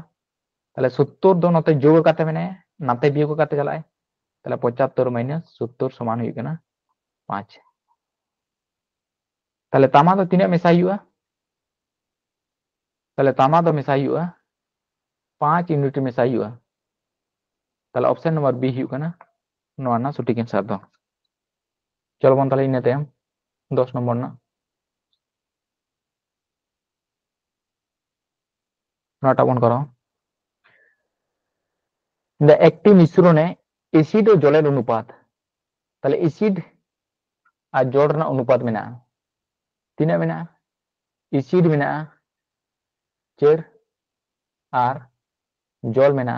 ताले 70 दो नोते जोग काते मेने नाते बियोग काते चलाए ताले 75 माइनस 70 समान हुई कना 5 ताले तामा दो तीना मेशा हुआ ताले तामा दो मेशा हुआ 5 यूनिट मेशा हुआ ताले ऑप्शन नंबर बी हुई कना नोआ ना सटीक आंसर दो चलो बन ताले इने तायम 10 नंबर ना नोटा बन करो একটি মিশ্রণে এসিড ও জলের অনুপাত তাহলে এসিড আর জল ᱨᱮᱱᱟᱜ অনুপাত মেনা তিনা মেনা এসিড মেনা 4 আর জল মেনা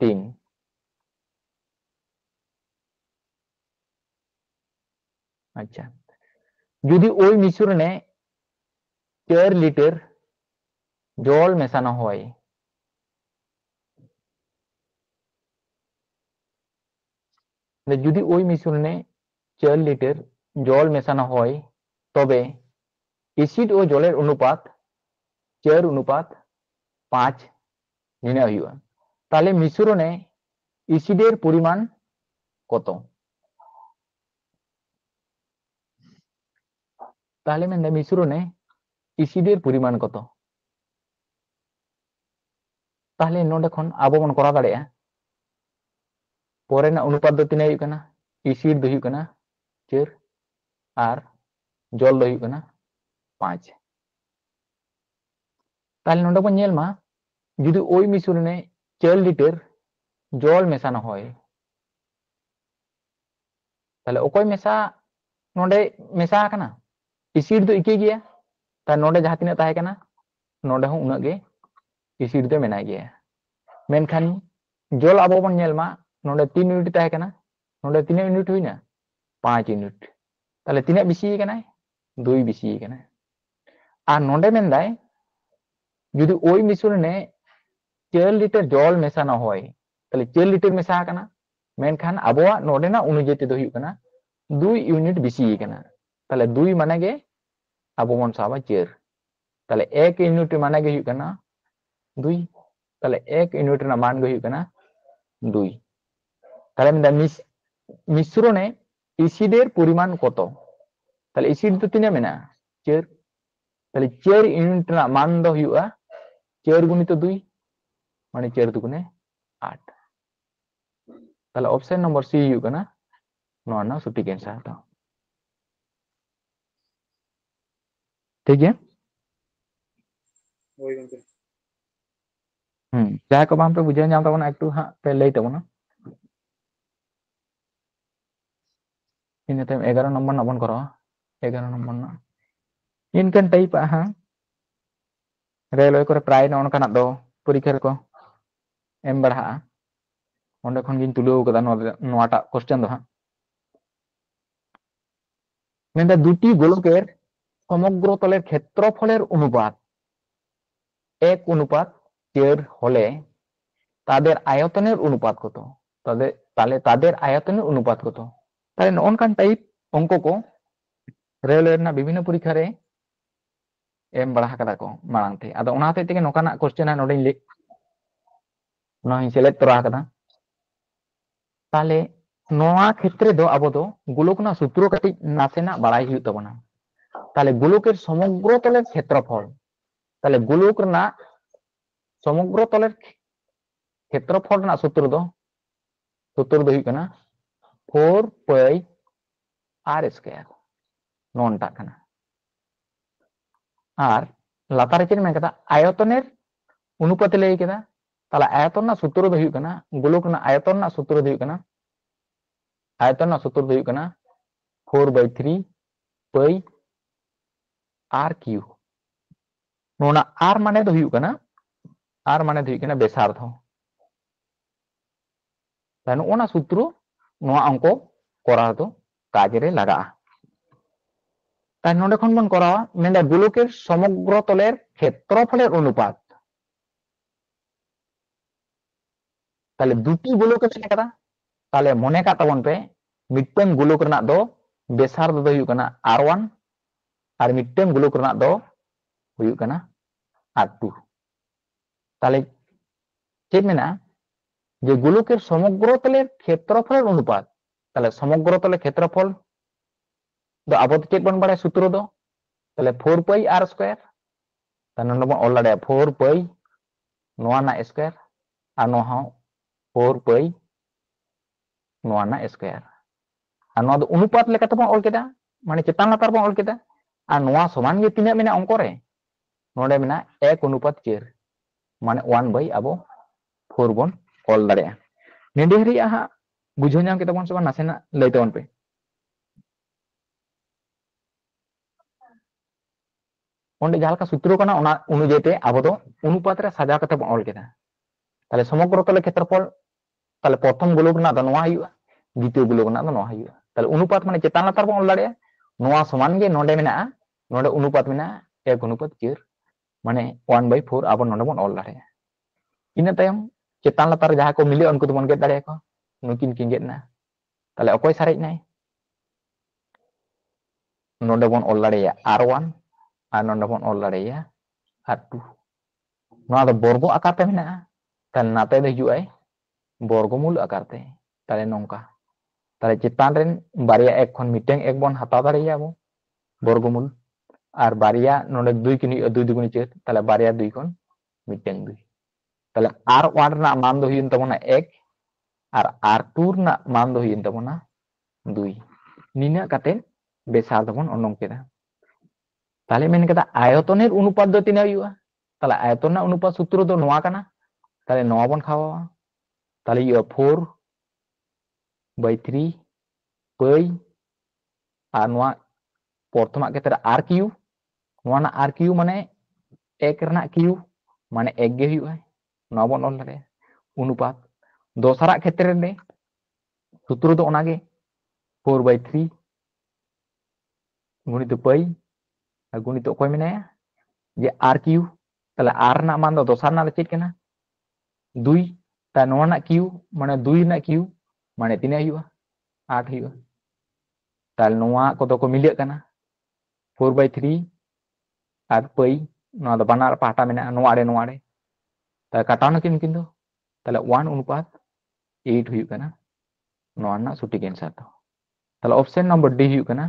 3 আচ্ছা যদি ওই মিশ্রণে 4 লিটার জল মেশানো হয় যদি ওই মিশ্রণে 4 লিটার জল মেশানো হয় তবে এসিড ও জলের অনুপাত 4:5 নির্ণয় হইবা তাহলে মিশ্রণে এসিডের পরিমাণ কত তাহলে মানে মিশ্রণে এসিডের পরিমাণ কত তাহলে নোডে খন আবো বন করা দাড়েয়া পরে না অনুপাত দো তিনা হইব কানা এসিড দো হইব কানা 4 আর জল দো হইব কানা 5 তাহলে নোডে বন নেল মা যদি ওই মিশ্রণে 4 লিটার জল মেশানো হয় তাহলে ওকই মেশা নোডে মেশা কানা এসিড দো ইকে গিয়া তা নোডে যাহা তিনা তাহে কানা নোডे हूं उना गे एसिड दो मेना गया मेनखान जल अब बन नेल मा नोडे 3 यूनिट ताहे कना नोडे 3 यूनिट हुईना 5 यूनिट ताले तीना बिसी कना 2 बिसी कना आ नोडे मेनदाय जुदी ओई मिश्रणे 4 लिटर जल मेशा ना होय ताले 4 लिटर मेशा कना मेनखान अबवा नोडे ना अनुजेते दो हुई कना 2 यूनिट बिसी कना ताले 2 माने गे अबो बन साबा 4 ताले 1 यूनिट माने गे हुई कना 2 ताले 1 यूनिट ना मान गे हुई कना 2 ताले मेनदा मिश्रणे एसिडेर परिमाण कत ताले एसिड तो तीना मेना 4 ताले 4 यूनिट ना मान दो हुआ 4 गुणित 2 माने 4 दुगुने 8 ताले ऑप्शन नंबर सी हुई कना नोआ ना सटीक आंसर तो ठीक है होय गंके जहाँ को बाम पे बुझे नाम तबना एकटू हाँ पे लई तबना इन टाइम 11 नंबर ना बन करो 11 नंबर ना इनकन टाइप हाँ रेलवे को प्राय नौनकाना दो परीक्षा को एम बढ़ा ओंडे खन गिन तुलो कदा नोआटा क्वेश्चन दो हाँ मेंदा दुटी गोलकेर समग्र तलेर क्षेत्रफलेर अनुपात 1 অনুপাত 4 হলে তাদের আয়তনের অনুপাত কত তাহলে তাদের আয়তনের অনুপাত কত তাহলে ননকান টাইপ অঙ্ক को रेलवे ना विभिन्न परीक्षा रे एम बढ़ा कदा को मांग थे अदो ओना ते के नोकाना क्वेश्चन है नोडे ले ना ही सिलेक्ट तोरा कदा ताले नोआ क्षेत्र दो अब दो गोलकना सूत्र कति नासेना बड़ाई हुई तबना ताले गोलकेर समग्र तलेर क्षेत्रफल ताले गोलक ना समग्र तलेर क्षेत्रफल ना सूत्र दो हुई कना 4 पाई आर स्क्वायर नोनटा कना आर लातार चेन में कदा आयतनेर अनुपात लई केदा ताला आयतन ना सूत्र दो हुई कना गोलक ना आयतन ना सूत्र दो हुई कना आयतन ना सूत्र दो हुई कना 4/3 पाई आर क्यू नोना आर माने दो हुई कना आर माने दो हुई कना बेसार्ध तानो ओना सूत्र नोआ अंक करा दो काज रे लगा ताई नोडे खन बन करा मेंदा गोलकेर समग्र तलेर क्षेत्रफलेर अनुपात ताले दुटी गोलक मेने कदा ताले मने का तबन पे मिटन गोलक रना दो बेसार्ध दो हुई कना r1 और मिटन गोलक रना दो हुई कना r2 ताले चेक मेना जे गोलकेर समग्र तलेर क्षेत्रफलेर अनुपात ताले समग्र तलेर क्षेत्रफल दो अब चेक बन बड़े सूत्र दो ताले 4 पाई आर स्क्वायर ताने नोबो ऑल लाडे 4 पाई नोआ ना स्क्वायर आ नो हा 4 पाई नोआ ना स्क्वायर आ नो दो अनुपात लेका तबो ऑल केदा माने चेतान लातार बो ऑल केदा आ नोआ समान गे तिना मेना अंक रे नोडे मेना 1 अनुपात 4 माने 1 बाई अब 4 बन ऑल दाड़े नेडे रिया हा बुझो नाम केता बन सबा नासेना लई तबन पे ओंडे जहां का सूत्र कना ओना अनुजेते अब दो अनुपात रे सजा कते बन ऑल केदा ताले समग्र तले क्षेत्रफल ताले प्रथम गोलक ना दो नोआ हुआ द्वितीय गोलक ना दो नोआ हुआ ताले अनुपात माने चेतान लातार बन ऑल दाड़े नोआ समान गे नोडे मेना नोडे अनुपात मेना 1 अनुपात 4 माने 1/4 अब नोडे बन ऑल दाड़े इन तायम चेतान लातार जहां को मिले उनको तो बन गेट दाड़े को नुकिन किन गेट ना ताले अकोय सारेज नाय नोडे बन ऑल दाड़े r1 और नोडे बन ऑल दाड़े r2 नोआ दो वर्ग आकार ते मेना ताले नाते दे हिजुआय वर्गमूल आकार ते ताले नोंका ताले चेतान रेन बारिया एक खन मिटेंग एक बन हता दाड़े बो वर्गमूल और बारिया नोडे 2 किनी 2 दुगुनी 4 ताले बारिया 2 खन मिटेंग 2 ताले r1 ना मान दो हुइन तबना 1 और r2 ना मान दो हुइन तबना 2 निना काते बेसार दबन ओनों केदा ताले मेन केदा आयतनेर अनुपात दो तिना हुआ ताले आयतन ना अनुपात सूत्र दो नोआ कना ताले नोआ बन खावा ताले ये 4/3 पाई और नोआ प्रथम क्षेत्र आर क्यू नोआ ना आर क्यू माने 1 रना क्यू माने 1 गे हुआ नोआ बन ऑल दाड़े अनुपात दोसरा क्षेत्र रे सूत्र दो ओनागे 4/3 गुणित पाई और गुणित अकोय मेनाया जे आर क्यू ताले आर ना मान दो दोसर ना चेक केना 2 ता नोआ ना क्यू माने 2 ना क्यू माने तिना हुआ 8 हुआ ताले नोआ को तो को मिले कना 4/3 और पाई नोआ दो बनार पाटा मेना नोआ रे ताले काटाव ना किन किन दो ताले 1 अनुपात 8 हुई कना नोआ ना सटीक आंसर तो ताले ऑप्शन नंबर डी हुई कना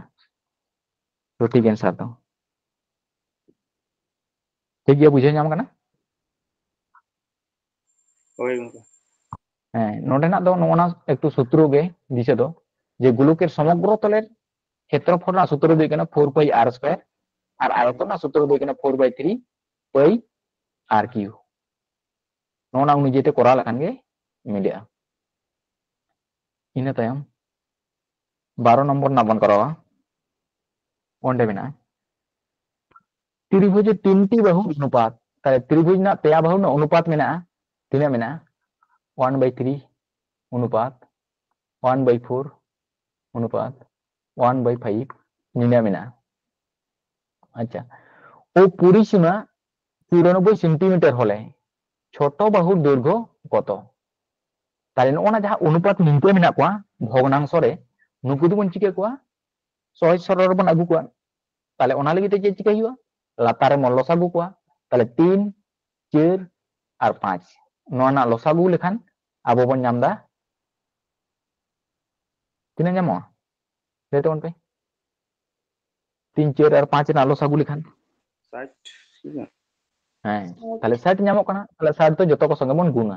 सटीक आंसर तो ठीक है बुझे नाम कना ᱦᱳᱭ ᱜᱚᱝᱠᱮ नोडेनाक दो नोना एकटू सूत्र गे दिशा दो जे गोलकेर समग्र तलेर क्षेत्रफल ना सूत्र दो केना 4 पाई r स्क्वायर और आयतन ना सूत्र दो केना 4 by 3 पाई r क्यूब नोना अनुजेते कोरा लखान गे मिलेगा इन तायम 12 नंबर ना बन करावा ओंडे मेना त्रिभुज तीनटी बाहु अनुपात ताले त्रिभुज ना पेया बाहु ना अनुपात मेना तिना मेना 1/3 अनुपात 1/4 अनुपात 1/5 निना मेना अच्छा ओ परिसीमा 94 सेंटीमीटर होले छोटो बाहु दैर्घ्य कत ताले नोना जहां अनुपात निंके मेना कोआ भग्नांश रे नुकु दबन चिके कोआ सहज सरल बन आगु कोआ ताले ओना लगी ते चे चिके हुआ लातारे मन लसागु कोआ ताले 3 4 और 5 नोना लसागु लेखान आबो बन नामदा तिना नामो लेते उन पे 3 4 और 5 ना लसागु लेखान 60 ताले 60 नामो कना ताले 60 तो जतो को संगे बन गुना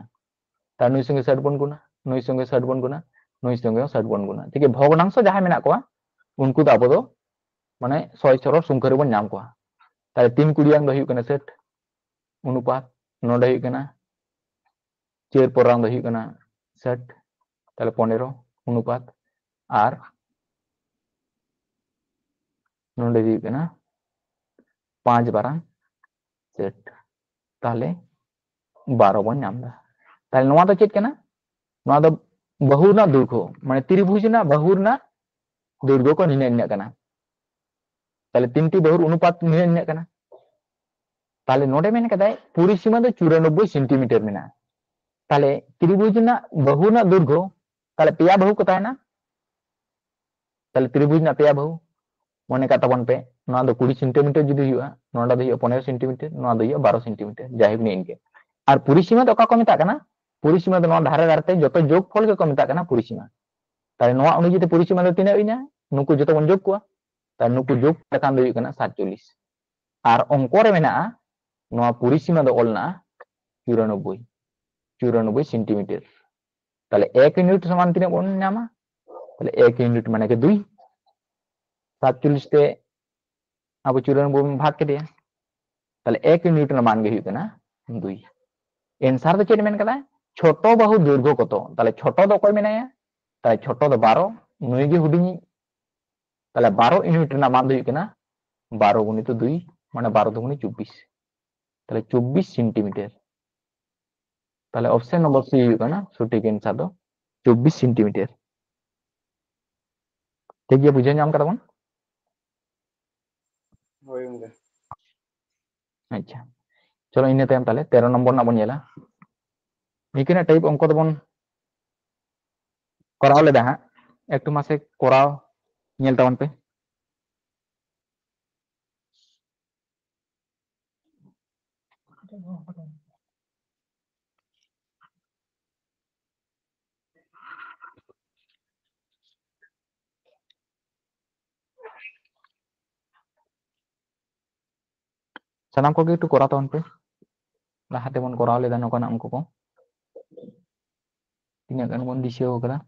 तार नुई संगे 60 बन गुना नुई संगे 60 बन गुना नुई संगे 60 बन गुना ठीक है भग्नांश जहां मेना कोआ उनको तो आबो दो माने सहज सरल संख्या रे बन नाम कोआ ताले 3 कुड़ियां दो हुई कना 60 अनुपात नोडे हुई कना 4 पोरांग दो हुई कना 60 ताले 15 अनुपात आर नोडे हुई कना 5 बारां 60 ताले 12 बन नाम दा ताले नोआ दो चेक कना नोआ दो बाहु ना दैर्घ्य माने त्रिभुज ना बाहु ना दैर्घ्य को निने कना ताले तीनटी बाहु अनुपात निने कना ताले नोडे मेन कदाय परिसीमा दो 94 सेंटीमीटर मेना ताले त्रिभुज ना बाहु ना दैर्घ्य ताले पेया बाहु को तायना ताले त्रिभुज ना पेया बाहु मने का तबन पे नोआ दो 20 सेंटीमीटर जुदी हुआ नोडा दो 15 सेंटीमीटर नोआ दो 12 सेंटीमीटर जाहिब ने इनके और परिसीमा तो का को मेता कना परिसीमा दो नोआ धारे धारे ते जतो जोगफल के को मेता कना परिसीमा ताले नोआ अनुजिते परिसीमा दो तिना इना नुकु जतो बन जोग कोआ तार नुकु जोग लेखान दो हुई कना 47 और अंक रे मेना नोआ परिसीमा दो ओलना 94 सेंटीमीटर ताले 1 यूनिट समान तिना बन नामा ताले 1 यूनिट माने के 2 47 ते अब 94 में भाग के दिया ताले 1 यूनिट ना मान गे हुई कना 2 एंसर दो चेक मेन कदा छोटो बाहु दैर्घ्य कत ताले छोटो दो कोई मेनाया ताले छोटो दो 12 नुई गे हुडिनी ताले 12 यूनिट ना मान दो हुई कना 12 गुणित 2 माने 12 दुगुनी 24 ताले 24 सेंटीमीटर ताले ऑप्शन नंबर सी हुई कना सटीक आंसर दो 24 सेंटीमीटर ठीक है बुझे नाम करबन ᱦᱳᱭ ᱜᱚᱝᱠᱮ अच्छा चलो इन तायम ताले 13 नंबर ना बन येला निकिना टाइप अंक दबन कराव लेदा हा एकटू मासे कराव नेल तावन पे सनाम को एकटू करा तावन पे लाहाते बन कराव लेदा नोकाना अंक को तिना गान बन दिशा होकरा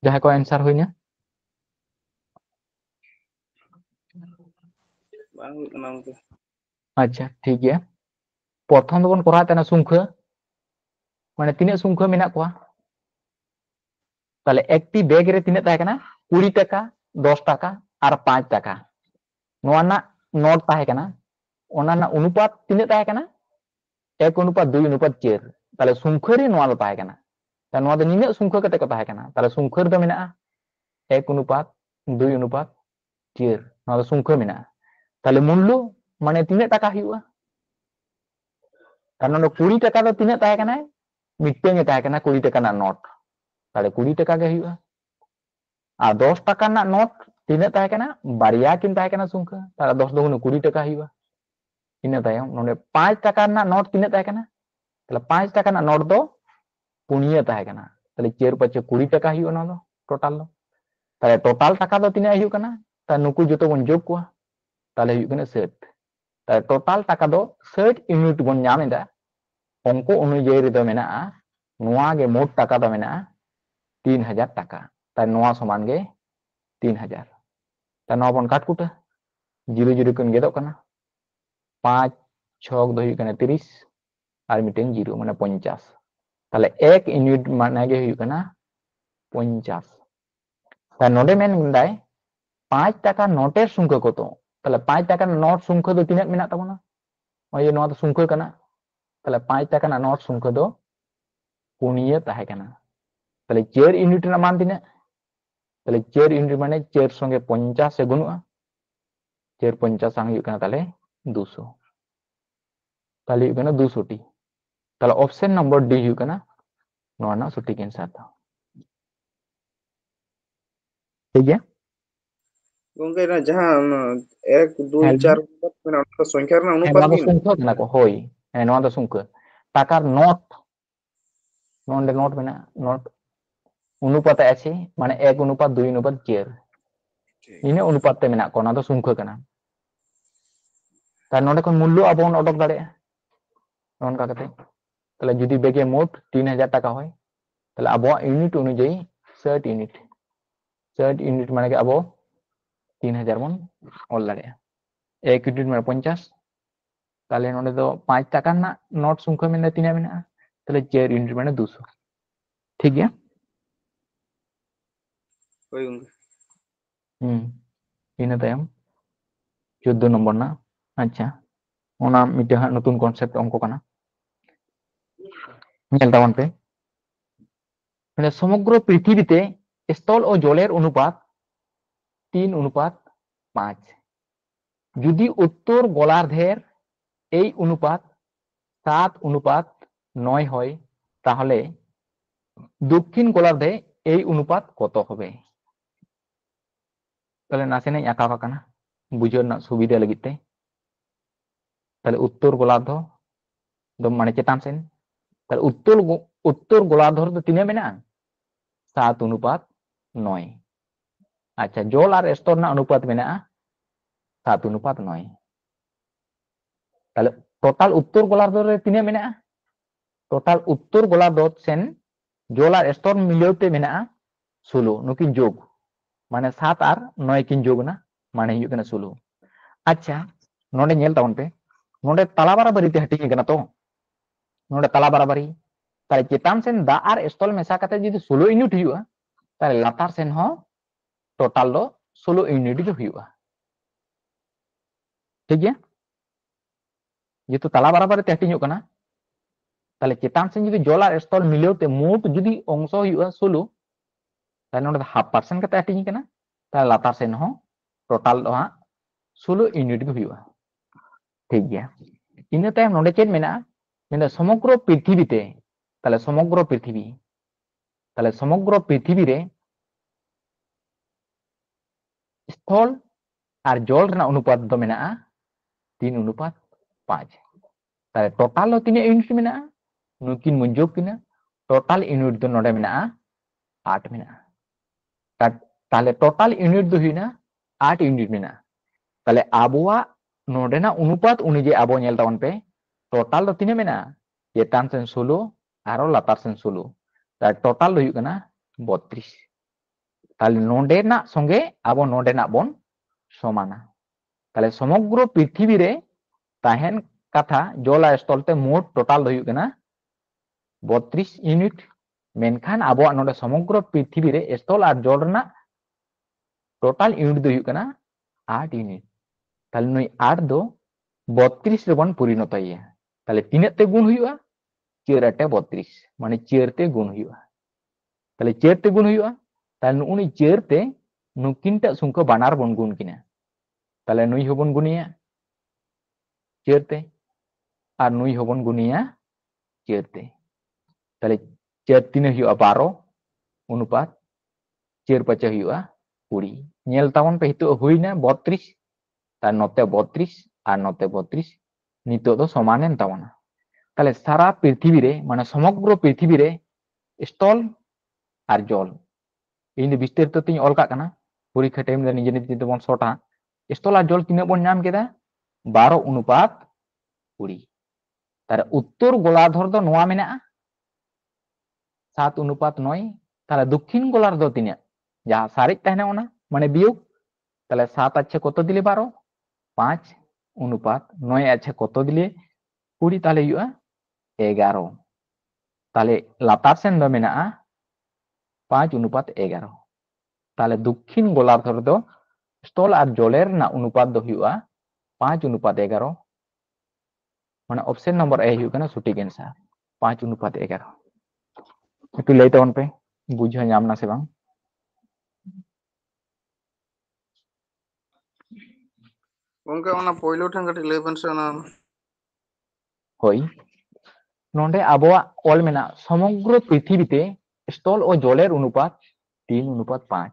जहां को आंसर हुई ना ᱵᱟᱝ ᱦᱩᱭᱩᱜ ᱠᱟᱱᱟ ᱜᱚᱝᱠᱮ अच्छा ठीक है प्रथम दबन करा तना संख्या माने तीन संख्या मेना कोआ ताले एकटी बैग रे तीन ताहे कना 20 टाका 10 टाका और 5 टाका नोआ ना नोट ताहे कना ओना ना अनुपात तीन ताहे कना 1 अनुपात 2 अनुपात 4 ताले संख्या रे नोआ ताहे कना ता नोआ दो निने संख्या कते को ताहे कना ताले संख्या रे दो मेना 1 अनुपात 2 अनुपात 4 नोआ दो संख्या मेना ताले मूल्य माने तीन टाका हुआ karena no 20 টাকা do tina tahe kana miteng tahe kana 20 টাকা na not tale 20 টাকা ge huyuga আর 10 টাকা না note tina tahe kana baria kin tahe kana sungka tale 10 do 20 টাকা huyuga ina tayong nonde 5 টাকা na not tina tahe kana tale 5 টাকা na not do punia tahe kana tale cher pache 20 টাকা huyuga no do total do tale total টাকা do tina huyuga kana ta nuku joto bon jog kwa tale huyuga kana set tale total টাকা do set unit bon nyam eda ongko অনুযায়ী রেdo menaa noa ge mot টাকা do menaa 3000 টাকা তাই noa সমান ge 3000 ta noa bon kat kuta jiru jiru kun gedok kana 5 6 do huyuga kana 30 আর মিটেন 0 মানে 50 তাহলে 1 unit মানে ge huyuga kana 50 তাই নোডে মেন গুন্ডাই 5 টাকা নোটের সংখ্যা কত তাহলে 5 টাকা নোট সংখ্যা do তিনাক মেনা তাবona ওই নোয়া তো সংখ্যা kana তাহলে 5 টাকা না নোট সংখ্যা do পুনিয়া তাহে kana তাহলে চের ইউনিট না মান তিনা তাহলে চের ইউনিট মানে চের সঙ্গে 50 এ গুণুয়া চের 50 sang huyuk kana তাহলে 200 তাহলে huyuk kana 200 টি তাহলে option number D huyuk kana নোয়া না সঠিক অ্যানসার था ठीक है Gongke na jahan 1 2 4 mena onta সংখ্যার না অনুপাত নোয়া তো din. সংখ্যা kana ko hoi নোয়া তো সংখ্যা টাকার নোট নন্ডে নোট মেনা নোট অনুপাতে আছে মানে 1 অনুপাত 2 অনুপাত চের ini অনুপাত te mena ko na do sungkha kana tar node kon mullo abon odok dare non ka kate tale judi bege mot 3000 টাকা hoy tale abo unit অনুযায়ী 60 unit মানে ke abo 3000 mon ol dare 1 unit মানে 50 tale node do 5 টাকা na not sungkha mena tina mena tale 4 unit মানে 200 ठीक है Hoi gongke. ina tayam 14 নম্বর না আচ্ছা ওনা মিটে নতুন কনসেপ্ট অঙ্ক কানা ñel taban pe মানে সমগ্র পৃথিবীতে স্থল ও জলের অনুপাত 3:5 যদি উত্তর গোলার্ধের এই অনুপাত 7:9 হয় তাহলে দক্ষিণ গোলার্ধে এই অনুপাত কত হবে তাহলে নাসেনাই আঁকা কানা বুঝার না সুবিধা লাगित te তাহলে উত্তর গোলার্ধ do মানে চেতান sen তাহলে উত্তর গোলার্ধ do তিনে মেনা 7:9 আচ্ছা জল আর স্তর না অনুপাত মেনা 7:9 তাহলে টোটাল উত্তর গোলার্ধ রে তিনে মেনা টোটাল উত্তর গোলার্ধ sen জল আর স্তর মিলেওতে মেনা 16 nukin jog মানে 7 আর 9 kin jog na মানে huyuk kana 16 আচ্ছা node ñel tawon pe node tala barabari te hatingi kana to node tala barabari তাহলে চেতান sen da আর স্তল মেশা কাতে যদি 16 ইউনিট huyuga তাহলে latar sen ho total do 16 unit ge huyuga ঠিক ya যেহেতু তালা বারাবারে te hatingi kana তাহলে চেতান sen যদি জল আর স্তল মিলেওতে মোট যদি অংশ huyuga 16 তাহলে node 0.5% kate hatingi kana তাহলে latar sen ho total do ha 16 unit ge huyuga ঠিক ya ina tayam node chet mena mena সমগ্র পৃথিবীতে তাহলে সমগ্র পৃথিবী রে স্থল আর জল রেনা অনুপাত do mena 3:5 তাহলে total do tina unit mena nukin munjog kina total unit do node mena 8 mena তাহলে total unit do huina 8 unit mena তাহলে আবওয়া node na অনুপাত অনুযায়ী abo ñel tawon pe total do tina mena chetan sen 16 aro latar sen 16 তাহলে total do huyuk kana 32 তাহলে node na songe abo node na bon somana তাহলে সমগ্র পৃথিবী রে তাহেন কথা জল আর স্থলতে মোট total do huyuk kana 32 unit মেনখান abo node সমগ্র পৃথিবী রে স্থল আর জল না total unit do huyuk kana 8 unit তাহলে নই 8 do 32 রে bon পরিণত ইয়া তাহলে 3 তে গুণ huyuga 4 ate 32 মানে 4 te গুণ huyuga তাহলে 4 te গুণ huyuga তাহলে উনি 4 te nukinta sungka banar bon গুণ কিনা তাহলে নই হবন গুনিয়া 4 te আর নুই হবন গুনিয়া চেরতে তাহলে চের তিনে হুয়া 12 অনুপাত চের পাঁচে হুয়া 20 ñel tabon pe hitu huina 32 তার নতে 32 আর নতে 32 নিতো তো সমানেন তাবনা তাহলে সারা পৃথিবীরে মানে সমগ্র পৃথিবীরে স্থল আর জল ᱤᱧ ᱫᱚ বিস্তারিত ᱛᱤᱧ ᱚᱞ ᱠᱟᱜ ᱠᱟᱱᱟ পরীক্ষা ᱴᱟইᱢ ᱨᱮ ᱱᱤᱡᱮ ᱱᱤᱡᱮ ᱛᱮᱵᱚᱱ ᱥᱚᱴᱟ স্থল আর জল তিনে বন নাম কেদা 12 অনুপাত 20 তার উত্তর গোলার্ধ ᱫᱚ ᱱᱚᱣᱟ ᱢᱮᱱᱟᱜᱼᱟ 7 অনুপাত 9 তাহলে দক্ষিণ গোলার্ধ তিনে যা সারিক তাহনা ওনা মানে বিয়োগ তাহলে 7 আছে কত দিলে 12 5 অনুপাত 9 আছে কত দিলে 20 তাহলে হুয়া 11 তাহলে লাতার সেন ᱫᱚ ᱢᱮᱱᱟᱜᱼᱟ 5 অনুপাত 11 তাহলে দক্ষিণ গোলার্ধ ᱫᱚ স্থল আর জলের না অনুপাত ᱫᱚ হুয়া 5 অনুপাত 11 মানে অপশন নম্বর এ হুয়া কানা সঠিক অ্যান্সার 5 অনুপাত 11 একটু লেই তাবন পে বুঝা ñam না সে বাং Gongke ona poilo than kati lay ban se ona হই নন্ডে আবহাওয়া অল মেনা সমগ্র পৃথিবীতে স্থল ও জলের অনুপাত 3 অনুপাত 5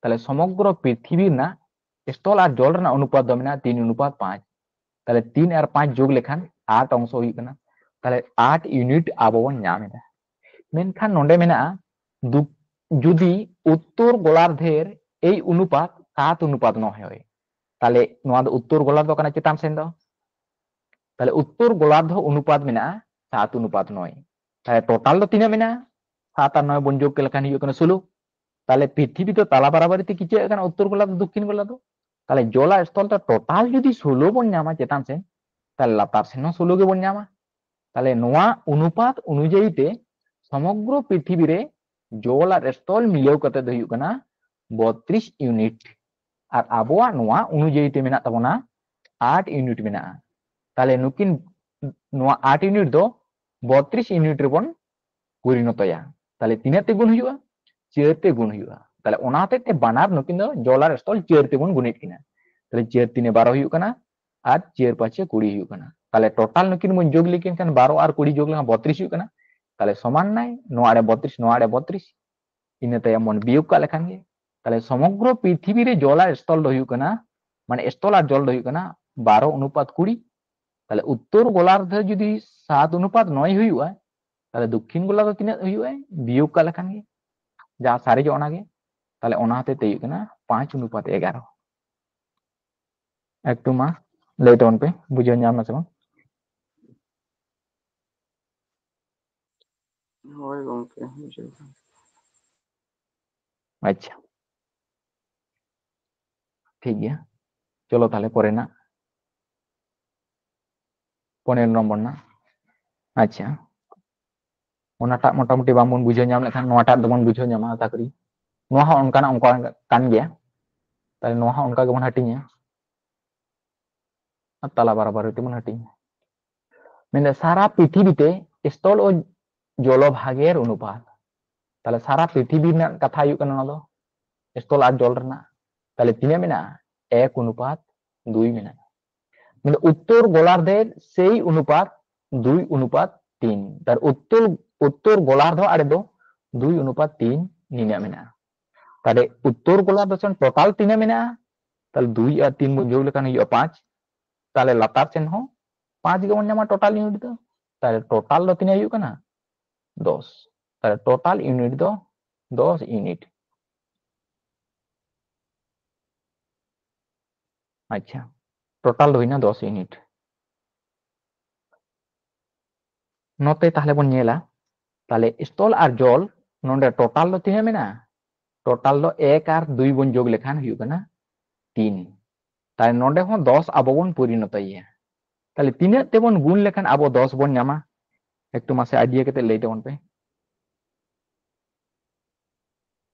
তাহলে সমগ্র পৃথিবীর না স্থল আর জল না অনুপাত দ মেনা 3 অনুপাত 5 তাহলে 3 আর 5 যোগ লেখান 8 অংশ হই কানা তাহলে 8 ইউনিট আবহাওয়া ñam এদা মেনখান নন্ডে মেনা যদি উত্তর গোলার্ধের এই অনুপাত 7 অনুপাত 9 হয় তাহলে নোয়া উত্তর গোলার্ধ কানা চেতান সেন দাও তাহলে উত্তর গোলার্ধ অনুপাত মেনা 7 অনুপাত 9 তাহলে টোটাল তো তিনা মেনা 7 আর 9 বন যোগ লেখান হিयो কানা 16 তাহলে পৃথিবী তো তালা বারাবারিতে কিচে কানা উত্তর গোলার্ধ দক্ষিণ গোলার্ধ তাহলে জল আর স্থলটা টোটাল যদি 16 বন ñama চেতান সেন তাহলে লাতার সেন 16 গে বন ñama তাহলে নোয়া অনুপাত অনুযায়ীতে সমগ্র পৃথিবীরে জল আর স্থল মিলেও কত দ হিयो কানা 32 ইউনিট আর আবহাওয়া নোয়া অনুযায়ীতে মেনা তাবনা 8 ইউনিট মেনা তাহলে নুকিন নোয়া 8 ইউনিট দ 32 ইউনিট রে বন পরিণতয়া তাহলে তিনাতে গুণ হইয়া চেরতে গুণ হইয়া তাহলে ওনাতে তে বানার নুকিন দ জল আর স্থল চেরতে গুণ গুণিত কিনা তাহলে চের তিনে 12 হইয়া কানা আর চের পাঁচে 20 হইয়া কানা তাহলে টোটাল নুকিন মন যোগ লিখিন কান 12 আর 20 যোগ লেখা 32 হইয়া কানা তাহলে সমান নাই নোয়া আড়ে 32 নোয়া আড়ে 32 ইনে তাই মন বিয়োগ কা লেখান গে তাহলে সমগ্র পৃথিবীরে জল আর স্থল দ হইয়া কানা মানে স্থল আর জল দ হইয়া কানা 12 অনুপাত 20 তাহলে উত্তর গোলার্ধে যদি 7 অনুপাত 9 হইয়া তাহলে দক্ষিণ গোলার্ধ তিনা হইয়া বিয়োগ কা লেখান গে যা সারি যে ওনা গে তাহলে ওনা হাতে তেই কানা 5 অনুপাত 11 একটু মা লেট অন পে বুঝে ñam না সে hoy gongke আচ্ছা ঠিক গিয়া চলো তাহলে পরে না 15 নম্বর না আচ্ছা ওনাটা মোটামুটি বামবন বুঝে ñam লেখান নোয়াটা দবন বুঝে ñama আশা করি নোয়া হন অনকানা অঙ্ক কান গিয়া তাহলে নোয়া হন অনকা গবন হাটিña আর তালা বারবার তেমন হাটিña মানে সারা পৃথিবীতে স্থল ও জলভাগের অনুপাত তাহলে সারা পৃথিবীর না কথা হুয়ুগ কানা না স্থল আর জল রেনা তাহলে তিনে মেনা 1 অনুপাত 2 মেনা মানে উত্তর গোলার্ধের সেই অনুপাত 2 অনুপাত 3 তার উত্তর গোলার্ধ আড়ে দো 2 অনুপাত 3 নিনা মেনা তাহলে উত্তর গোলার্ধ সেন টোটাল তিনে মেনা তাহলে 2 আর 3 যোগ লেখান হুয়ুগ 5 তাহলে লাতার সেন হো 5 গে বন ñama টোটাল ইউনিট দো তাহলে টোটাল দ তিনে হুয়ুগ কানা 10 তাহলে টোটাল ইউনিট দো 10 ইউনিট আচ্ছা টোটাল হইনা 10 ইউনিট নতে তাহলে বন ñela তাহলে স্থল আর জল নন্ডে টোটাল দ তিনে মেনা টোটাল দ 1 আর 2 বন যোগ লেখান হুয়ুগ কানা 3 তাহলে নন্ডে হon 10 আবো বন পরিণতইয়া তাহলে তিনে তেবন গুণ লেখান আবো 10 বন ñama একটু মাসে আইডিয়া কেতে লই দেবন পে